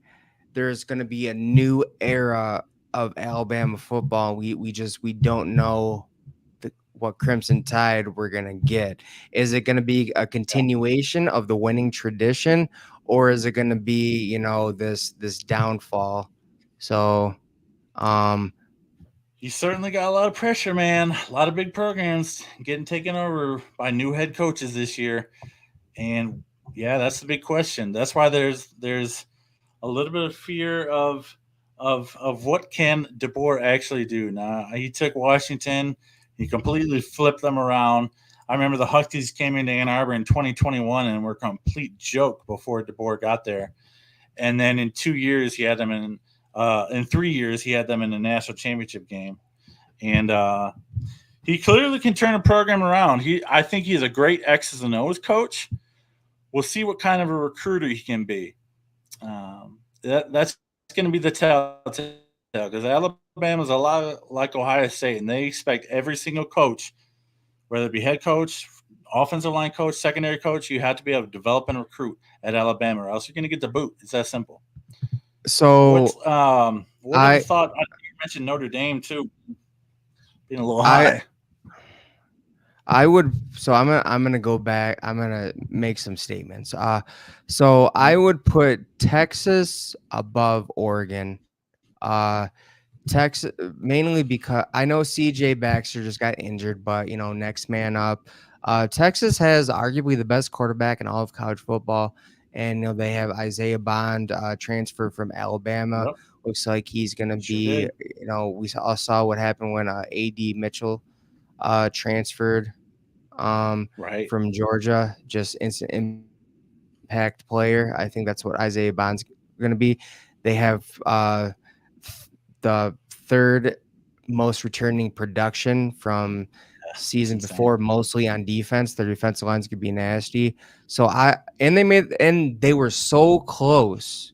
there's going to be a new era of Alabama football. We don't know what Crimson Tide we're going to get. Is it going to be a continuation of the winning tradition, or is it going to be, this downfall? So, you certainly got a lot of pressure, man. A lot of big programs getting taken over by new head coaches this year. And yeah, that's the big question. That's why there's a little bit of fear of what can DeBoer actually do. Now, he took Washington, he completely flipped them around. I remember the Huskies came into Ann Arbor in 2021 and were a complete joke before DeBoer got there. and then in 2 years he had them in 3 years he had them in the national championship game, and he clearly can turn a program around. I think he's a great X's and O's coach. We'll see what kind of a recruiter he can be. That's going to be the telltale because Alabama's a lot like Ohio State, and they expect every single coach, whether it be head coach, offensive line coach, secondary coach, you have to be able to develop and recruit at Alabama, or else you're going to get the boot. It's that simple. So What are the I thought? You mentioned Notre Dame too, being a little I high. I would so I'm gonna go back. I'm gonna make some statements. So I would put Texas above Oregon. Uh Texas mainly because I know CJ Baxter just got injured, but next man up. Texas has arguably the best quarterback in all of college football, and they have Isaiah Bond transfer from Alabama. Yep, Looks like he's gonna you sure be. did. We all saw what happened when AD Mitchell transferred Right. from Georgia, just instant impact player. I think that's what Isaiah Bond's going to be. They have the third most returning production from It's season insane. before, mostly on defense. Their defensive lines could be nasty. And they were so close.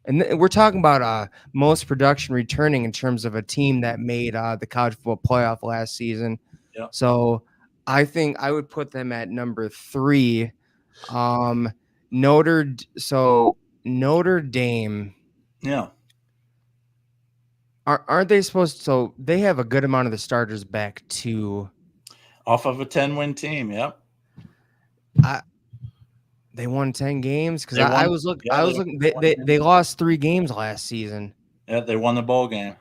And we're talking about most production returning in terms of a team that made the college football playoff last season. Yep. So I think I would put them at number 3. Um, Notre Dame, Yeah. aren't they supposed? So they have a good amount of the starters back too. Off of a 10-win team. Yep. I They won 10 games because They I won. was look Yeah, I they was won looking. They, 10 they games. they lost 3 games last season. Yeah, they won the bowl game.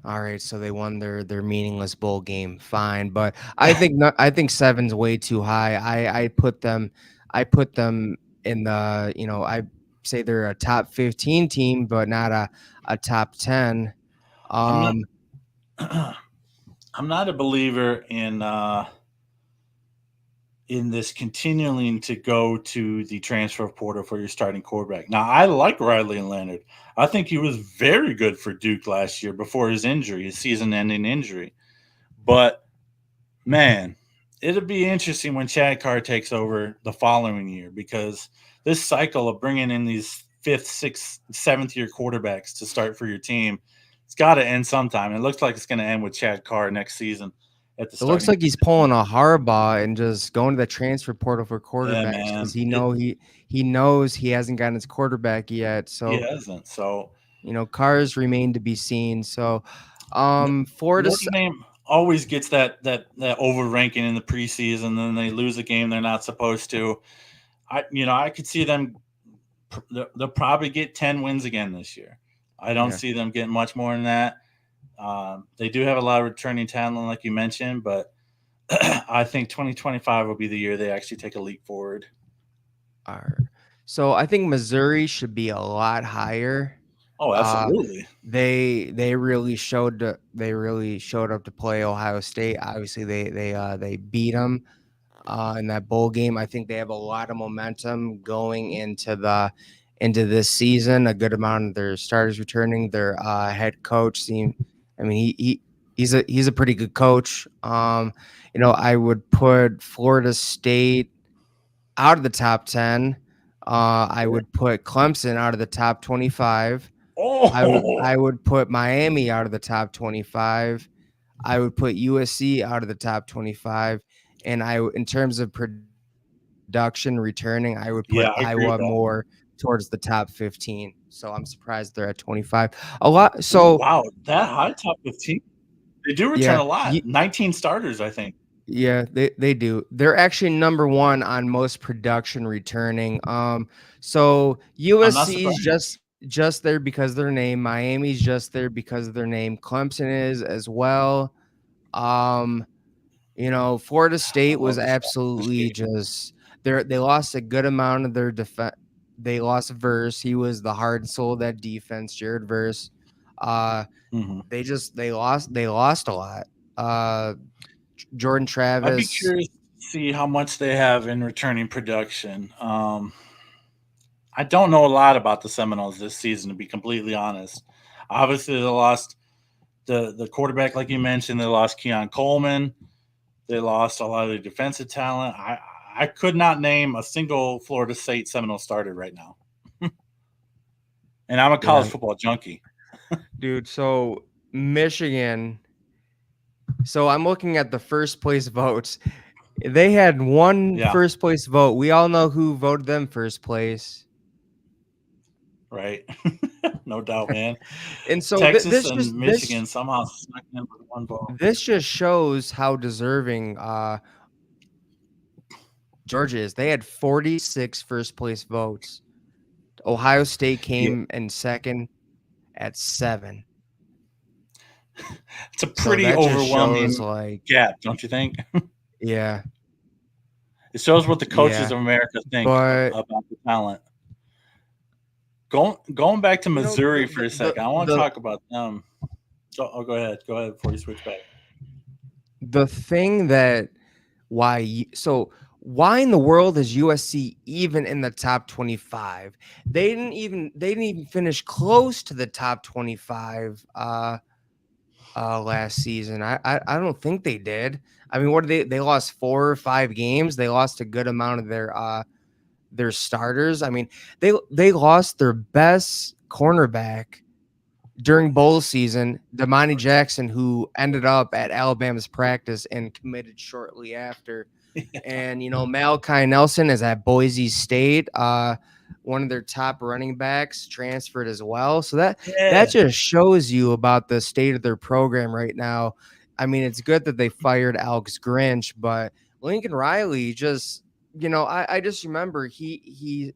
All right, so they won their meaningless bowl game. Fine, but I think 7's way too high. I put them in I say they're a top 15 team, but not a top 10. I'm not. Um, I'm not a believer in this continuing to go to the transfer portal for your starting quarterback. Now, I like Riley and Leonard. I think he was very good for Duke last year before his injury, his season-ending injury. But man, it'll be interesting when Chad Carr takes over the following year, because this cycle of bringing in these fifth, sixth, seventh year quarterbacks to start for your team, it's got to end sometime. It looks like it's going to end with Chad Carr next season at the it looks starting like he's position. pulling a Harbaugh and just going to the transfer portal for Yeah, quarterbacks because man, he knows he hasn't gotten his quarterback yet. he So hasn't. So cars remain to be seen. So Florida. Notre Dame always gets that overranking in the preseason, then they lose a game they're not supposed to. I could see them. They'll probably get 10 wins again this year. I don't Yeah. see them getting much more than that. They do have a lot of returning talent, like you mentioned, but I think 2025 will be the year they actually take a leap forward. So I think Missouri should be a lot higher. Oh, Uh, absolutely. they really showed up to play Ohio State. Obviously, they beat them in that bowl game. I think they have a lot of momentum going into this season. A good amount of their starters returning. Their head coach seem. I mean, he's a pretty good coach. I would put Florida State out of the top 10. I Sure. would put Clemson out of the top 25. I would Oh, I would put Miami out of the top 25. I would put USC out of the top 25. And in terms of production returning, I would put Iowa yeah, I agree more with that. towards the top 15. So I'm surprised they're at 25. A lot. So Wow, that high top 15. They do return yeah, a lot. 19 starters, I think. yeah, they do. They're actually number 1 on most production returning. So I'm not USC's surprised. just there because of their name. Miami's just there because of their name. Clemson is as well. Um, Florida I State was love this Florida absolutely State. just they lost a good amount of their defense. They lost Verse. He was the heart and soul of that defense, Jared Verse. Uh, Mhm. they lost a lot. Uh, Jordan I'd be Travis. curious to see how much they have in returning production. I don't know a lot about the Seminoles this season, to be completely honest. Obviously, they lost the quarterback, like you mentioned. They lost Keon Coleman. They lost a lot of their defensive talent. I could not name a single Florida State Seminole starter right now, and I'm a college Yeah, football junkie. dude. So Michigan. So I'm looking at the first place votes. They had one Yeah, first place vote. We all know who voted them first place. right. No doubt, man. And so Texas and Michigan somehow snuck in with one vote. this just shows how deserving Georgia is. They had 46 first place votes. Ohio State Yeah, came in second at 7. it's a So pretty that just shows overwhelming like, gap, don't you think? yeah, It shows what the coaches yeah. of America think But about the talent. Going back to you know Missouri for a second, I want to talk about them. Go ahead. Go ahead before you switch back. the thing that why in the world is USC even in the top 25? They didn't even finish close to the top 25 last season. I don't think they did. I mean, what did they lost 4 or 5 games. They lost a good amount of their starters. I mean, they lost their best cornerback during bowl season, Damani Jackson, who ended up at Alabama's practice and committed shortly after. And Malachi Nelson is at Boise State. One of their top running backs transferred as well. So that Yeah, just shows you about the state of their program right now. I mean, it's good that they fired Alex Grinch, but Lincoln Riley just, I just remember he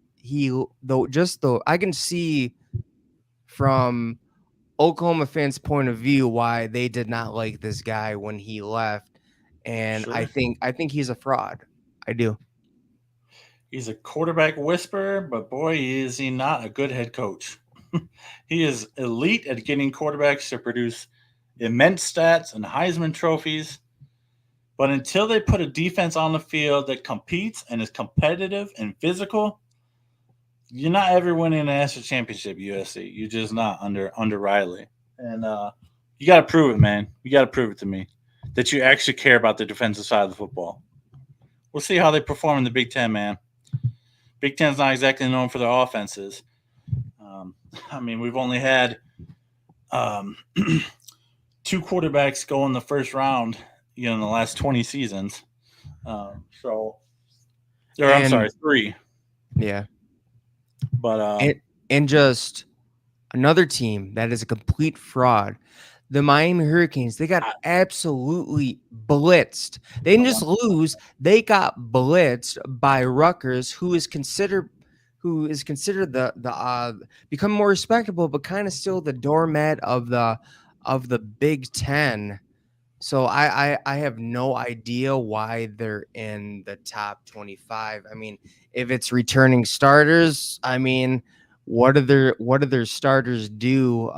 though just though I can see from Oklahoma fans' point of view why they did not like this guy when he left, and I sure. think I think he's a fraud. I do. He's a quarterback whisperer, but boy, is he not a good head coach. He is elite at getting quarterbacks to produce immense stats and Heisman trophies. But until they put a defense on the field that competes and is competitive and physical, you're not ever winning a national championship, USC. You're just not under Riley. And you got to prove it, man. You got to prove it to me that you actually care about the defensive side of the football. We'll see how they perform in the Big Ten, man. Big Ten's not exactly known for their offenses. I mean, we've only had um, 2 quarterbacks go in the first round, in the last 20 seasons. So, or I'm sorry, And 3. yeah, But and just another team that is a complete fraud. The Miami Hurricanes, they got I, absolutely blitzed. They didn't just lose, they got blitzed by Rutgers, who is considered the become more respectable, but kind of still the doormat of the Big Ten. So I have no idea why they're in the top 25. I mean, if it's returning starters, I mean, what do their starters do?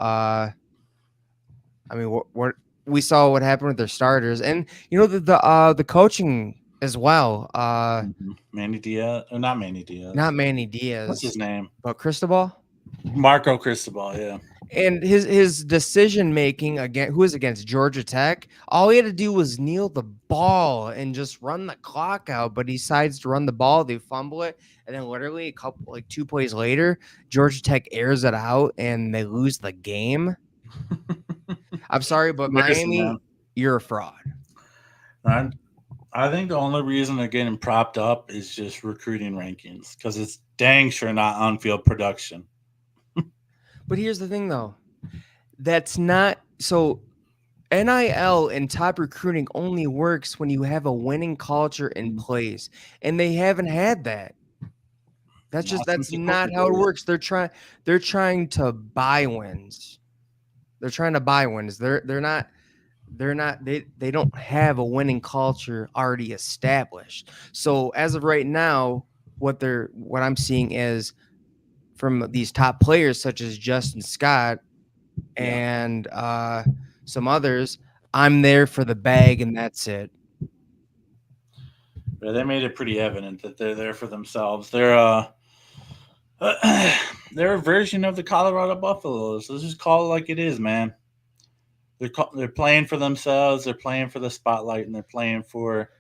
I mean, what we saw what happened with their starters, and the coaching as well. Manny Diaz, or not Manny Diaz. Not Manny What's his Diaz, name? but Cristobal. Marco Cristobal. Yeah. And his decision making again, who is against Georgia Tech, all he had to do was kneel the ball and just run the clock out. But he decides to run the ball, they fumble it, and then literally a couple 2 plays later, Georgia Tech airs it out and they lose the game. I'm sorry, but Embarrassing, man. Miami, you're a fraud. I, I think the only reason they're getting propped up is just recruiting rankings because it's dang sure not on field production. But here's the thing, though. That's not so. NIL and top recruiting only works when you have a winning culture in place, and they haven't had that. Not since That's the Kobe not how it days. works. They're trying to buy wins. They're trying to buy wins. They don't have a winning culture already established. So as of right now, what I'm seeing is from these top players such as Justin Scott Yeah. and some others, I'm there for the bag and that's it. But they made it pretty evident that they're there for themselves. They're a version of the Colorado Buffaloes. Let's just call it like it is, man. They're playing for themselves. They're playing for the spotlight, and they're playing for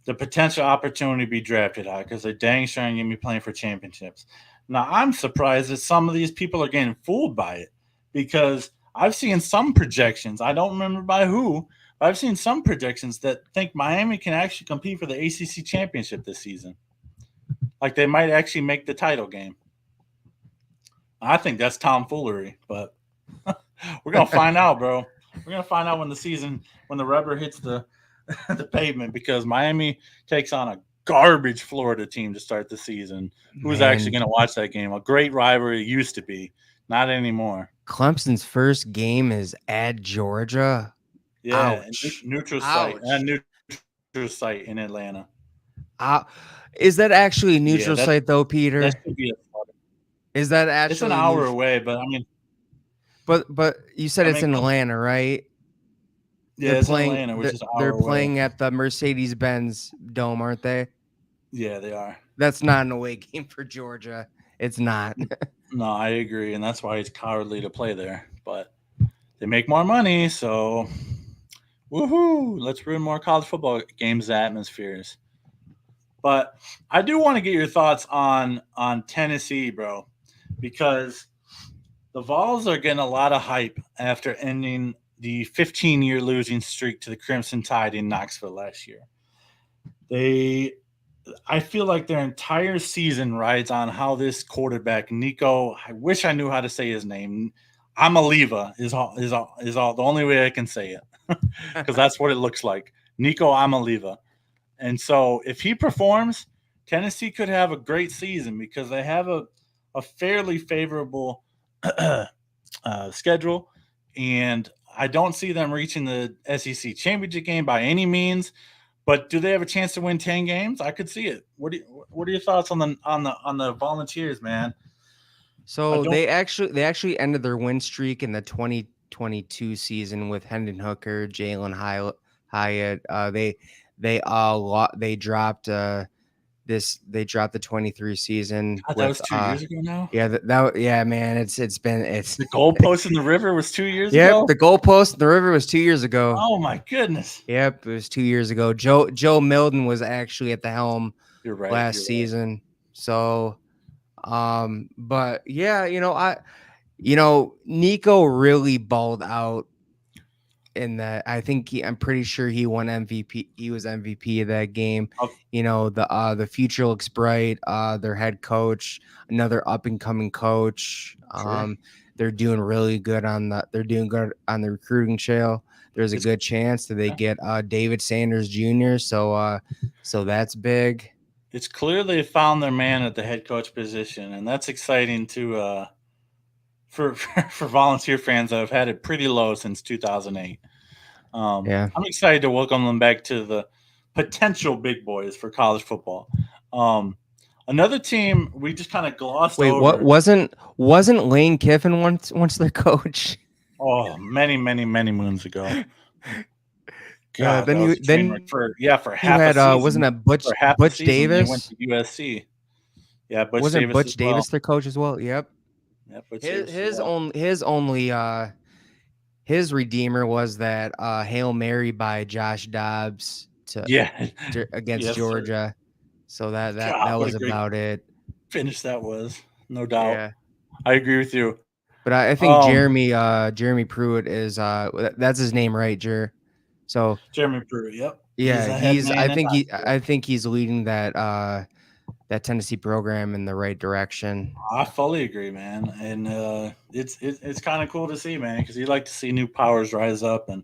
the potential opportunity to be drafted high because they're dang sure going to be playing for championships. Now, I'm surprised that some of these people are getting fooled by it because I've seen some projections. I don't remember by who, but I've seen some projections that think Miami can actually compete for the ACC championship this season. Like they might actually make the title game. I think that's tomfoolery, but we're gonna find out, bro. We're gonna find out when the rubber hits the the pavement because Miami takes on a garbage Florida team to start the season. Who's actually Man, going to watch that game? A great rivalry it used to be, not anymore. Clemson's first game is at Georgia. Yeah, Ouch. neutral site, Ouch. neutral site in Atlanta. Is that actually a Yeah, neutral site though, that Peter? should be a. Is that It's an actually hour neutral? away, but I mean, But you said it's in come, Atlanta, right? yeah, it's in Atlanta, which is an hour They're away. playing at the Mercedes-Benz Dome, aren't they? Yeah, they are. That's not an away game for Georgia. It's not. No, I agree, and that's why it's cowardly to play there. But they make more money, so woohoo! Let's ruin more college football games atmospheres. But I do want to get your thoughts on Tennessee, bro, because the Vols are getting a lot of hype after ending the 15-year losing streak to the Crimson Tide in Knoxville last year. They I feel like their entire season rides on how this quarterback Nico. I wish I knew how to say his name. Amaliva is all the only way I can say it because that's what it looks like. Nico Amaliva. And so if he performs, Tennessee could have a great season because they have a fairly favorable schedule. And I don't see them reaching the SEC championship game by any means. But do they have a chance to win 10 games? I could see it. What are your thoughts on the Volunteers, man? I So don't. they actually ended their win streak in the 2022 season with Hendon Hooker, Jalen Hyatt. They dropped they dropped the 23 season God, that with was 2 years ago now. yeah, man, it's The goalpost in the river was 2 years yep, ago. the goalpost in the river was 2 years ago. Oh my goodness. Yep, it was 2 years ago. Joe Milton was actually at the helm You're right. last You're right. season. So but yeah, Nico really balled out in that. I'm pretty sure he won MVP. He was MVP of that game. Oh, The future looks bright. Their head coach, another up and coming coach. sure. They're doing really good they're doing good on the recruiting trail. There's a It's good chance that they get David Sanders Jr. So that's big. it's clear they found their man at the head coach position, and that's exciting to for volunteer fans that have had it pretty low since 2008. Yeah. I'm excited to welcome them back to the potential big boys for college football. Another team we just kind of glossed Wait, what over. wasn't Lane Kiffin once their coach? Oh, many moons ago. God, Then that was you a train wreck then for you half a had season. wasn't that Butch For half the Butch season, they went Davis? to USC. Yeah, Butch Wasn't Davis Butch as well. Davis their coach as well? Yep. Yeah, Butch His Davis as his well. only his only his redeemer was that Hail Mary by Josh Dobbs Yeah, against yes, sir. Georgia. So that God, what a was great about it. finish that was. No doubt. Yeah. I agree with you. But I think Jeremy Pruitt is that's his name, right, Jer? So Jeremy Pruitt. Yep, he's yeah, the head he's man in Knoxville. I think he's leading that Tennessee program in the right direction. I fully agree, man, and it's kind of cool to see, man, because you like to see new powers rise up and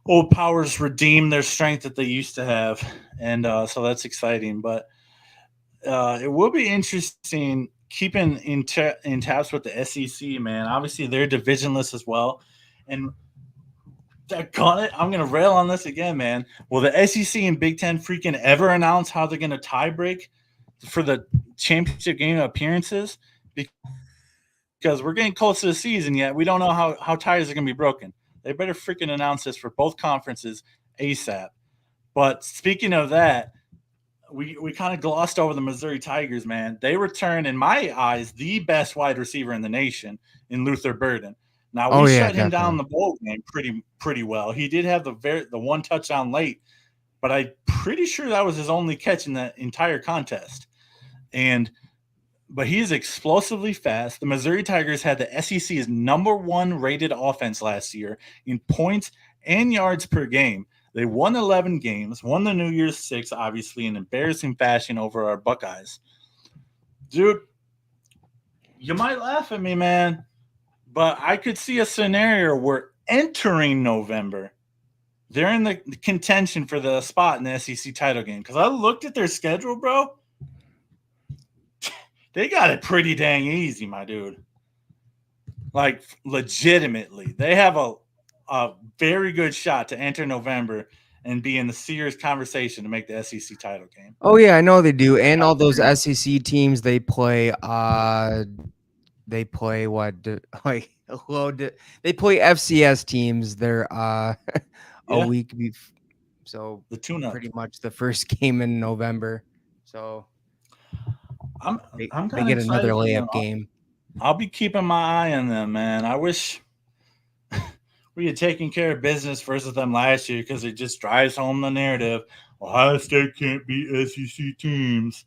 old powers redeem their strength that they used to have, and so that's exciting. But it will be interesting keeping in tabs with the SEC, man. Obviously, they're divisionless as well, and got it. I'm gonna rail on this again, man. Will the SEC and Big Ten freaking ever announce how they're gonna tie break for the championship game appearances? Because we're getting close to the season yet, we don't know how ties are gonna be broken. They better freaking announce this for both conferences ASAP. But speaking of that, we kind of glossed over the Missouri Tigers, man. They return, in my eyes, the best wide receiver in the nation in Luther Burden. Now Oh we yeah, shut him down definitely. the bowl game pretty well. He did have the one touchdown late, but I'm pretty sure that was his only catch in the entire contest. And but he is explosively fast. The Missouri Tigers had the SEC's number one rated offense last year in points and yards per game. They won 11 games, won the New Year's Six, obviously, in embarrassing fashion over our Buckeyes. Dude, you might laugh at me, man, but I could see a scenario where entering November, they're in the contention for the spot in the SEC title game. Because I looked at their schedule, bro. They got it pretty dang easy, my dude. Like legitimately, they have a very good shot to enter November and be in the serious conversation to make the SEC title game. Oh yeah, I know they do. And Top all those 3. SEC teams, they play what like they play FCS teams. They're a Yeah, week so the tune-up. pretty much the first game in November. So I'm I'm they kind of get another excited for them. layup game. I'll be keeping my eye on them, man. I wish we had taken care of business versus them last year because it just drives home the narrative. Ohio State can't beat SEC teams.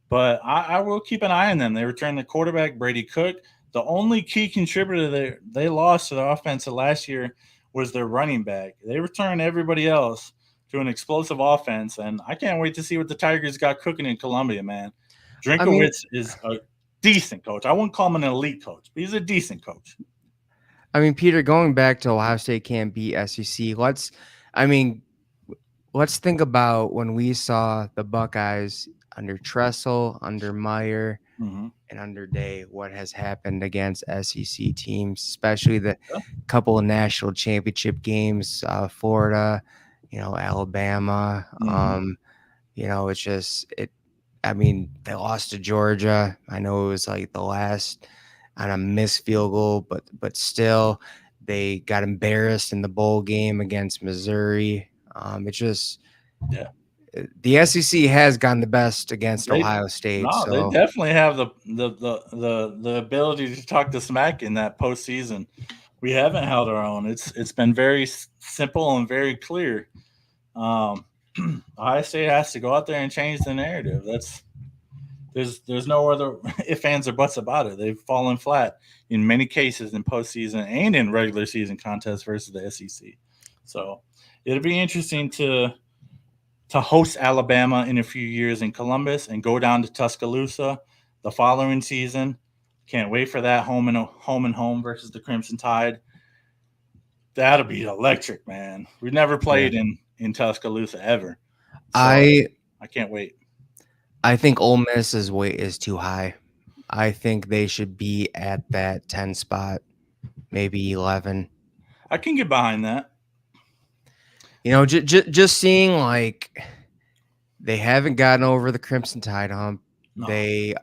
But I will keep an eye on them. They returned the quarterback, Brady Cook. The only key contributor they lost to the offense last year was their running back. They returned everybody else to an explosive offense, and I can't wait to see what the Tigers got cooking in Columbia, man. I mean, Drinkowitz is a decent coach. I wouldn't call him an elite coach, but he's a decent coach. Peter, going back to Ohio State can't beat SEC. I mean, let's think about when we saw the Buckeyes under Tressel, under Meyer, Mm-hmm. and under Day, what has happened against SEC teams, especially the Yeah. couple of national championship games, Florida, Alabama. Mm-hmm. It's just it. I mean, they lost to Georgia. I know it was like the last on a missed field goal, but still, they got embarrassed in the bowl game against Missouri. It's just Yeah. the SEC has gotten the best against They Ohio State. no, they So definitely have the ability to talk to smack in that postseason. We haven't held our own. It's been very simple and very clear. Um, Ohio State has to go out there and change the narrative. There's no other ifs, ands, or buts about it. They've fallen flat in many cases in postseason and in regular season contests versus the SEC. So it'll be interesting to host Alabama in a few years in Columbus and go down to Tuscaloosa the following season. Can't wait for that home versus the Crimson Tide. That'll be electric, man. We've never yeah, played in Tuscaloosa ever, so I I can't wait. I think Ole Miss's weight is too high. I think they should be at that 10 spot, maybe 11. I can get behind that. Just seeing like they haven't gotten over the Crimson Tide hump. No, They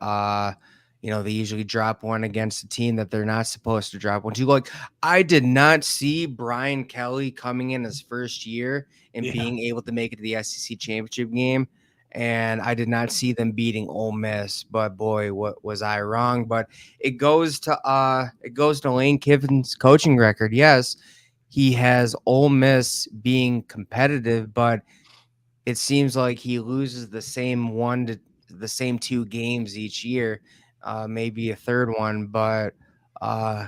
usually drop one against a team that they're not supposed to drop one to. Like, I did not see Brian Kelly coming in his first year and yeah, being able to make it to the SEC championship game. And I did not see them beating Ole Miss, but boy, what was I wrong? But it goes to Lane Kiffin's coaching record. Yes, he has Ole Miss being competitive, but it seems like he loses the same two games each year, maybe a third one, but uh,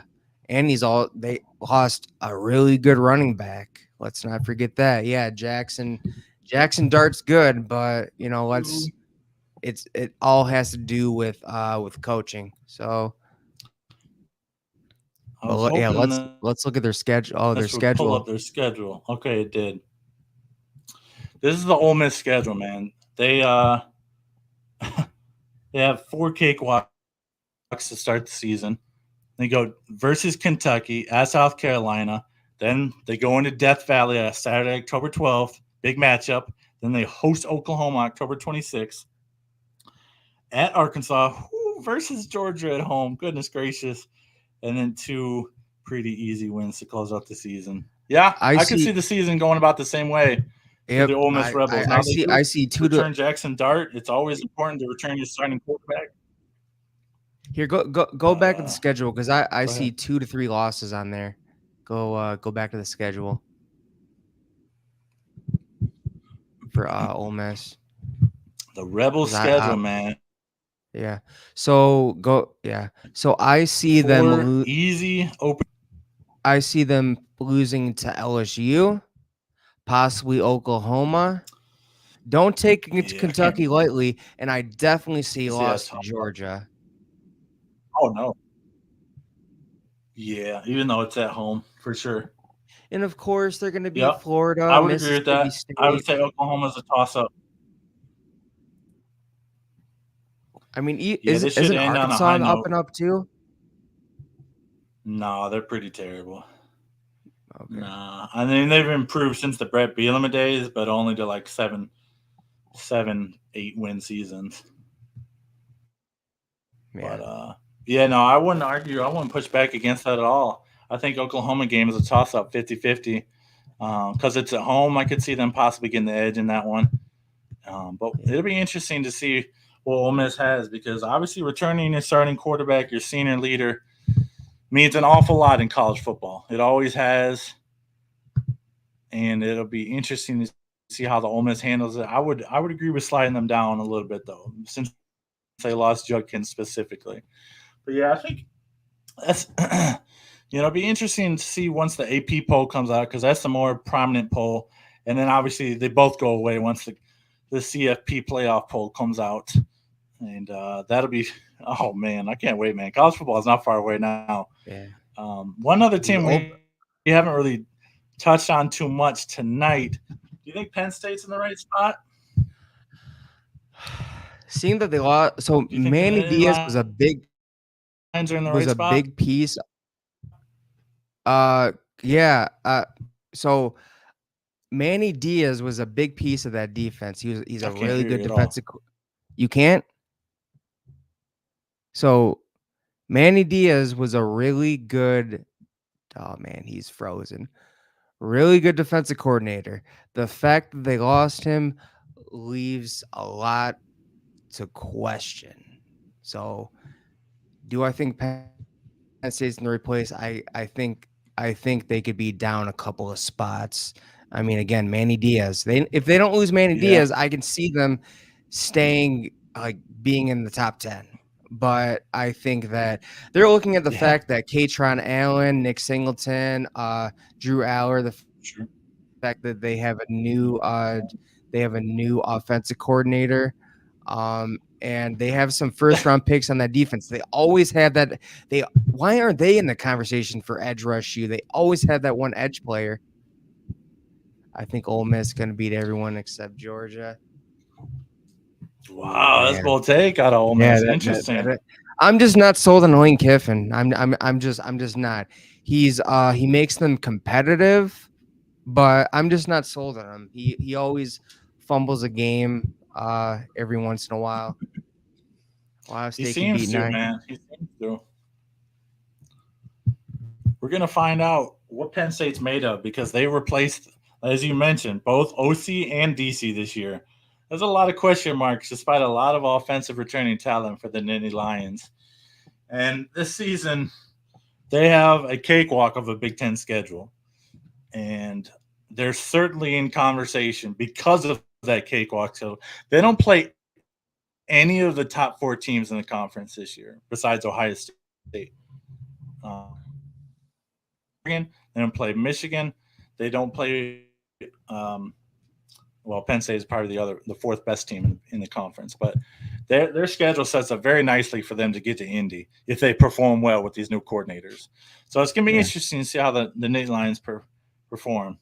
and they lost a really good running back. Let's not forget that. Yeah, Jackson Dart's good, but it all has to do with coaching. So, I was yeah, hoping let's look at their schedule. Oh, their this would pull schedule. up their schedule. Okay, it did. This is the Ole Miss schedule, man. They have 4 cakewalks to start the season. They go versus Kentucky at South Carolina. Then they go into Death Valley on Saturday, October 12th. Big matchup. Then they host Oklahoma October 26th. At Arkansas versus Georgia at home. Goodness gracious. And then 2 pretty easy wins to close out the season. Yeah, I I could see see. the season going about the same way. for the Yep. Ole Miss Rebels. I Now they see. do I see two to return Jackson Dart. It's always important to return your starting quarterback. here. Go But back to the schedule because I go see ahead. 2 to 3 losses on there. Go back to the schedule for Ole Miss The Rebels because I schedule, man. yeah. So go yeah. So I see them. 4 easy open. I see them losing to LSU, possibly Oklahoma. Don't take Yeah, I can't. Kentucky lightly, and I definitely see See, that's loss to tough. Georgia. Oh no. Yeah, even though it's at home for sure. And of course, they're going to beat Yep, Florida, I would agree with Mississippi that. I would State. say Oklahoma's a toss up. I mean, Yeah, they should isn't end on a Arkansas high up note. and up too? No, they're pretty terrible. Okay, Nah, I mean they've improved since the Brett Bielema days, but only to like 8 win seasons. yeah, But yeah, no, I wouldn't argue. I wouldn't push back against that at all. I think Oklahoma game is a toss up 50-50 because it's at home. I could see them possibly getting the edge in that one. But yeah, it'll be interesting to see what Ole Miss has because obviously returning your starting quarterback, your senior leader, means an awful lot in college football. It always has, and it'll be interesting to see how the Ole Miss handles it. I would agree with sliding them down a little bit though, since they lost Judkins specifically. But yeah, I think that's it'll be interesting to see once the AP poll comes out because that's the more prominent poll, and then obviously they both go away once the CFP playoff poll comes out, and that'll be oh man, I can't wait, man. College football is not far away now. yeah. One other The team we haven't really touched on too much tonight. Do you think Penn State's in the right spot? Seeing that they lost, so Do you think the Manny Nittany Diaz Lions are in the was right a spot? big piece. Uh, yeah. So Manny Diaz was a big piece of that defense. He's I a can't really hear good you at all. defensive. You can't. So Manny Diaz was a really good. Oh man, he's frozen. Really good defensive coordinator. The fact that they lost him leaves a lot to question. So, do I think Penn State's in the right place? I think they could be down a couple of spots. I mean, again, Manny Diaz. If they don't lose Manny Yeah, Diaz, I can see them staying like being in the top 10. But I think that they're looking at the yeah, fact that Katron Allen, Nick Singleton, Drew Aller, the sure. fact that they have a new offensive coordinator, and they have some first round picks on that defense. They always have that. Why aren't they in the conversation for edge rush? They always have that one edge player. I think Ole Miss is going to beat everyone except Georgia. Ooh, Wow, that's a man. bold take out of Ole Yeah, Miss. Interesting. I'm just not sold on Lane Kiffin. I'm just not. He makes them competitive, but I'm just not sold on him. He always fumbles a game every once in a while. Ohio He State can beat seems to, 9. man. He seems to. We're gonna find out what Penn State's made of because they replaced, as you mentioned, both OC and DC this year. There's a lot of question marks, despite a lot of offensive returning talent for the Nittany Lions. And this season, they have a cakewalk of a Big Ten schedule, and they're certainly in conversation because of that cakewalk. So they don't play any of the top 4 teams in the conference this year, besides Ohio State. They don't play Michigan. They don't play. Well, Penn State is probably the fourth best team in the conference, but their schedule sets up very nicely for them to get to Indy if they perform well with these new coordinators. So it's gonna be Yeah. interesting to see how the Nittany Lions perform.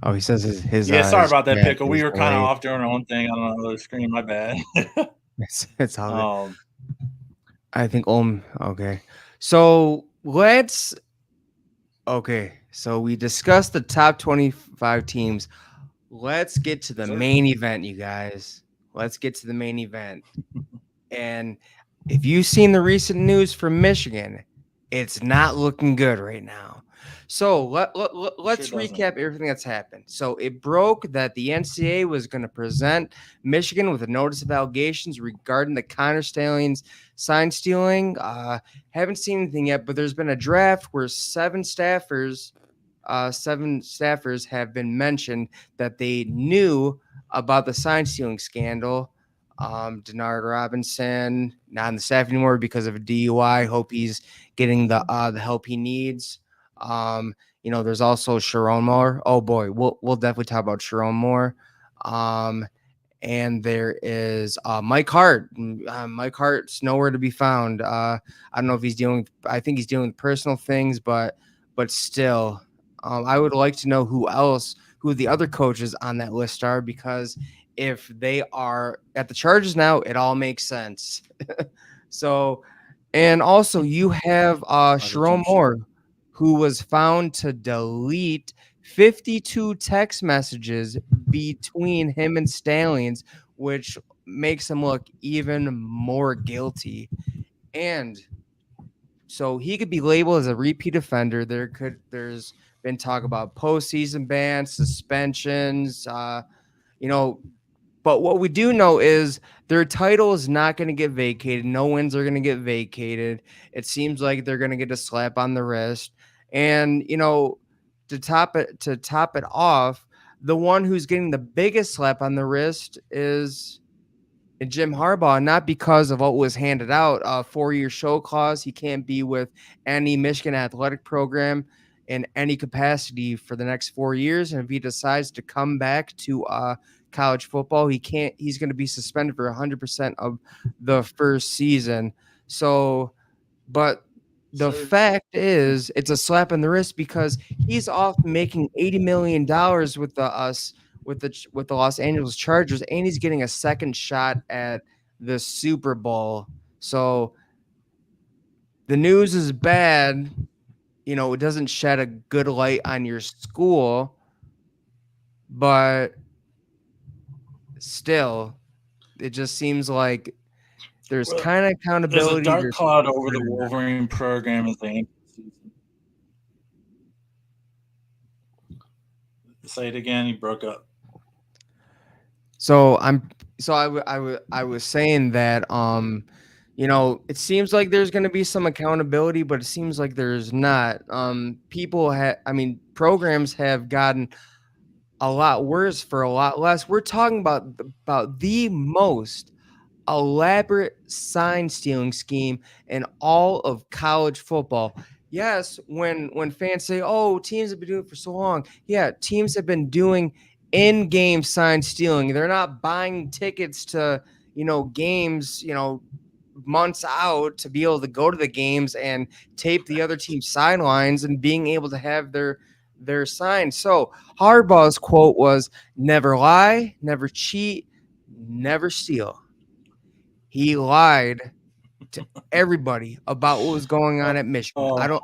Oh, he says Yeah, sorry his about that, chat Pickle. We is were kind of delayed. off doing our own thing on another screen. My bad. It's all good. um, I think okay. So let's okay. So we discussed the top 25 teams. Let's get to the sir. main event, you guys. Let's get to the main event. And if you've seen the recent news from Michigan, it's not looking good right now. So It sure let's doesn't. recap everything that's happened. So it broke that the NCAA was going to present Michigan with a notice of allegations regarding the Connor Stallions sign stealing. Haven't seen anything yet, but there's been a draft where seven staffers have been mentioned that they knew about the sign stealing scandal. Denard Robinson not on the staff anymore because of a DUI. Hope he's getting the help he needs. Um, there's also Sharon Moore. Oh boy, we'll definitely talk about Sharon Moore. Um, and there is Mike Hart. Mike Hart's nowhere to be found. I don't know if he's dealing. I think he's dealing with personal things, but still, I would like to know who the other coaches on that list are, because if they are at the Chargers now, it all makes sense. So, and also you have About to Sharon jump ship. Moore, who was found to delete 52 text messages between him and Stallions, which makes him look even more guilty. And so he could be labeled as a repeat offender. There's been talk about postseason bans, suspensions, you know, but what we do know is their title is not going to get vacated. No wins are going to get vacated. It seems like they're going to get a slap on the wrist. And to top it off, the one who's getting the biggest slap on the wrist is Jim Harbaugh, not because of what was handed out, a 4-year show clause. He can't be with any Michigan athletic program in any capacity for the next 4 years. And if he decides to come back to college football, he can't. He's going to be suspended for 100% of the first season. So, but the So fact is, it's a slap in the wrist because he's off making $80 million with the Los Angeles Chargers, and he's getting a second shot at the Super Bowl. So the news is bad. It doesn't shed a good light on your school, but still, it just seems like there's well, kind of there's a accountability. dark There's cloud over the Wolverine program as they enter the season. Say it again. You broke up. So I was saying that it seems like there's going to be some accountability, but it seems like there's not. Programs have gotten a lot worse for a lot less. We're talking about the most elaborate sign stealing scheme in all of college football. Yes, when fans say, "Oh, teams have been doing it for so long," yeah, teams have been doing in-game sign stealing. They're not buying tickets to games months out to be able to go to the games and tape the other team's sidelines and being able to have their signs. So Harbaugh's quote was, "Never lie, never cheat, never steal." He lied to everybody about what was going on at Michigan. Oh,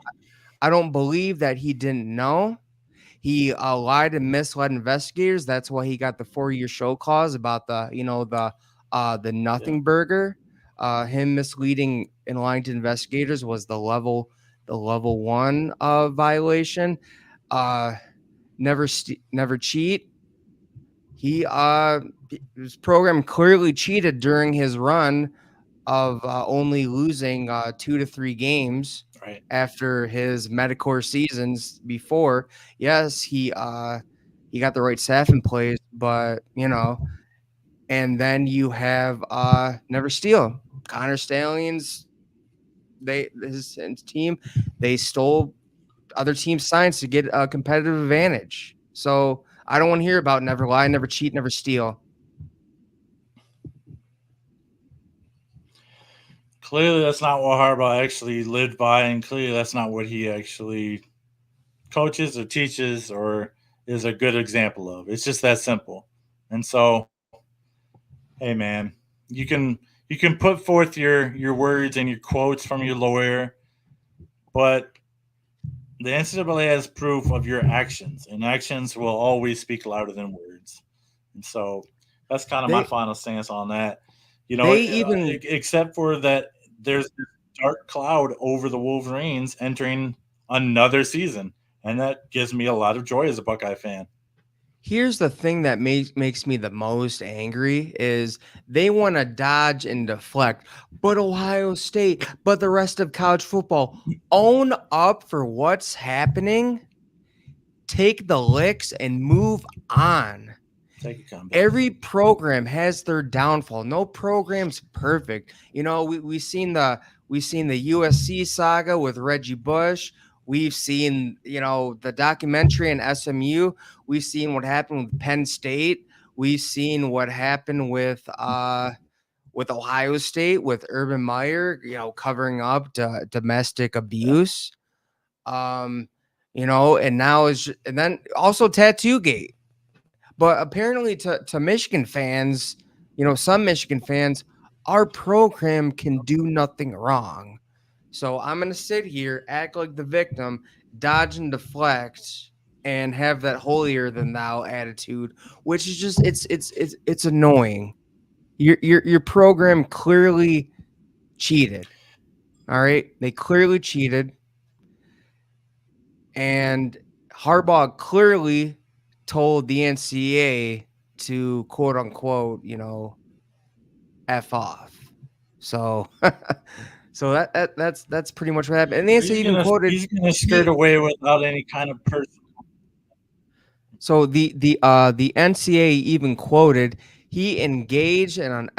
I don't believe that he didn't know. He lied and misled investigators. That's why he got the 4-year show clause about the yeah. nothing burger. Him misleading and lying to investigators was the level 1 violation. Uh, never cheat. His program clearly cheated during his run of only losing 2 to 3 games Right. after his Medicare seasons before. Yes, he got the right staff in place, but and then you have Never Steal. Connor Stallions, his team, they stole other teams' signs to get a competitive advantage. So I don't want to hear about never lie, never cheat, never steal. Clearly, that's not what Harbaugh actually lived by, and clearly, that's not what he actually coaches or teaches or is a good example of. It's just that simple. And so, hey, man, you can you can put forth your words and your quotes from your lawyer, but the NCAA has proof of your actions, and actions will always speak louder than words. And so that's kind of my They final stance on that. they even Except for that, there's this dark cloud over the Wolverines entering another season. and that gives me a lot of joy as a Buckeye fan. Here's the thing that makes me the most angry is they want to dodge and deflect, but Ohio State, but the rest of college football, own up for what's happening, take the licks, and move on. Take accountability. Every program has their downfall. No program's perfect. You know, we've seen the USC saga with Reggie Bush. We've seen, you know, the documentary in SMU. We've seen what happened with Penn State. We've seen what happened with Ohio State with Urban Meyer, you know, covering up domestic abuse. You know, and now and then also Tattoo Gate. But apparently to Michigan fans, you know, some Michigan fans, our program can do nothing wrong. So I'm going to sit here, act like the victim, dodge and deflect, and have that holier than thou attitude, which is just it's annoying. Your program clearly cheated. All right? They clearly cheated. And Harbaugh clearly told the NCAA to quote unquote, you know, F off. So that's pretty much what happened. And the NCAA even quoted he's gonna skirt away without any kind of person. So the NCAA even quoted he engaged in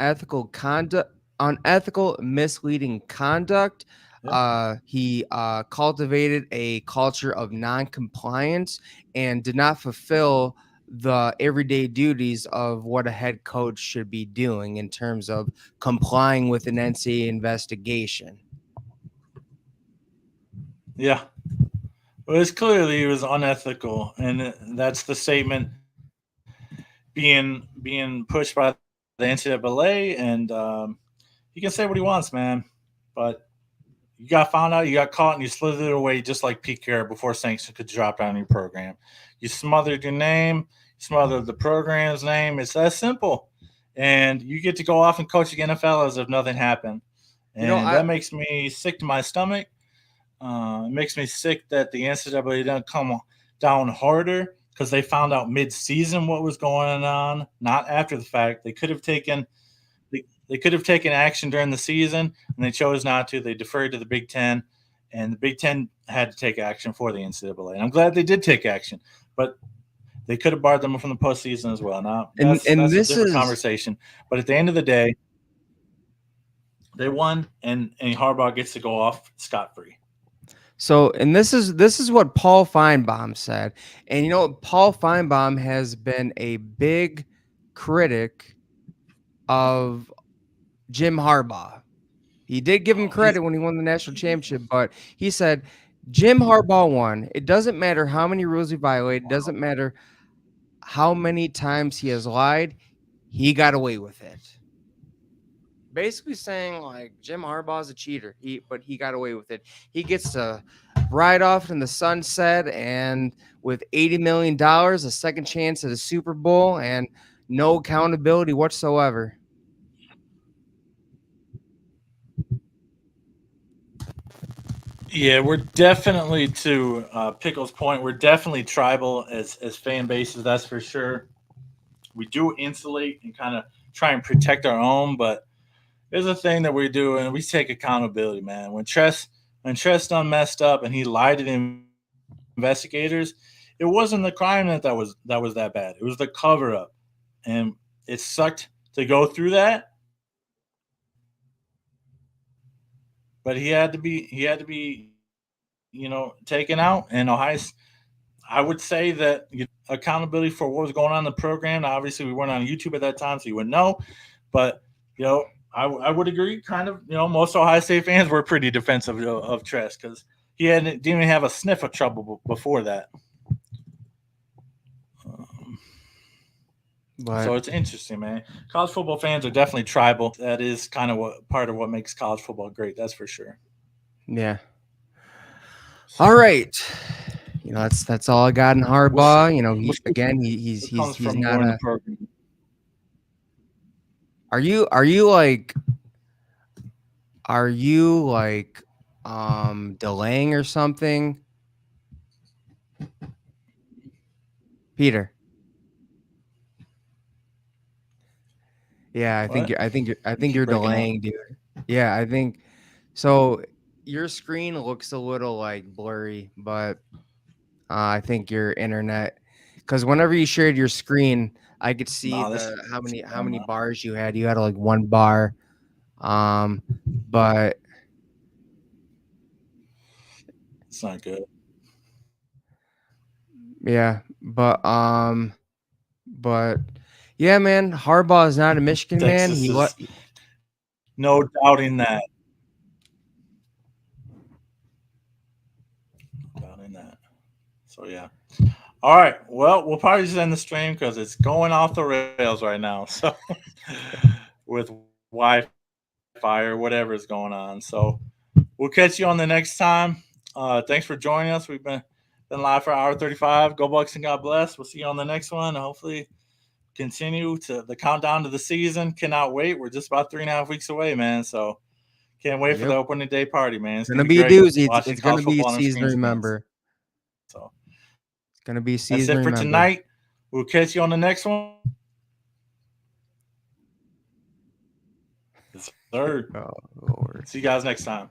unethical misleading conduct. Yeah. He cultivated a culture of non-compliance and did not fulfill the everyday duties of what a head coach should be doing in terms of complying with an NCAA investigation. Yeah. Well, it's clearly it was unethical, and that's the statement being pushed by the NCAA, and he can say what he wants, man. But you got found out, you got caught, and you slithered away just like Pete Carroll before sanctions could drop down your program. You smothered your name, you smothered the program's name. It's that simple. And you get to go off and coach the NFL as if nothing happened. And that makes me sick to my stomach. It makes me sick that the NCAA doesn't come down harder because they found out mid-season what was going on, not after the fact. They could have taken action during the season, and they chose not to. They deferred to the Big Ten, and the Big Ten had to take action for the NCAA. And I'm glad they did take action, but they could have barred them from the postseason as well. Now, that's a different conversation. But at the end of the day, they won, and Harbaugh gets to go off scot-free. So, and this is what Paul Feinbaum said. And you know, Paul Feinbaum has been a big critic of Jim Harbaugh. He did give him credit when he won the national championship, but he said Jim Harbaugh won. It doesn't matter how many rules he violated. It doesn't matter how many times he has lied. He got away with it. Basically saying like Jim Harbaugh is a cheater, but he got away with it. He gets to ride off in the sunset and with $80 million, a second chance at a Super Bowl, and no accountability whatsoever. Yeah, we're definitely, to Pickle's point, we're definitely tribal as fan bases, that's for sure. We do insulate and kind of try and protect our own, but there's a thing that we do, and we take accountability, man. When Tress done messed up and he lied to the investigators, it wasn't the crime that was that bad. It was the cover up, and it sucked to go through that. But he had to be, taken out. And Ohio, I would say that accountability for what was going on in the program. Now, obviously, we weren't on YouTube at that time, so you wouldn't know. But I would agree. Kind of, most Ohio State fans were pretty defensive of Tress because he didn't even have a sniff of trouble before that. So it's interesting, man. College football fans are definitely tribal. That is kind of part of what makes college football great. That's for sure. Yeah. All right. That's all I got in Harbaugh. He's not a. Are you like delaying or something? Peter. Yeah, What? I You think keep you're breaking up. delaying, dude. Yeah, I think so. Your screen looks a little like blurry, but I think your internet, because whenever you shared your screen, I could see No, this the how going many on. bars you had. You had like one bar, um, but It's not good. yeah, but yeah, man, Harbaugh is not a Michigan man. Texas is no doubting that. Doubting that. So yeah. All right. Well, we'll probably just end the stream because it's going off the rails right now. So with Wi-Fi or whatever is going on. So we'll catch you on the next time. Thanks for joining us. We've been live for hour 35. Go Bucks and God bless. We'll see you on the next one. Hopefully continue to the countdown to the season. Cannot wait. We're just about 3.5 weeks away, man. So can't wait for the Yep, opening day party, man. It's gonna gonna be be a great doozy. watching It's gonna college be a football on the season to screens again. remember. So It's gonna be a that's season it to for remember. tonight. We'll catch you on the next one. Yes, sir. Oh Lord. See you guys next time.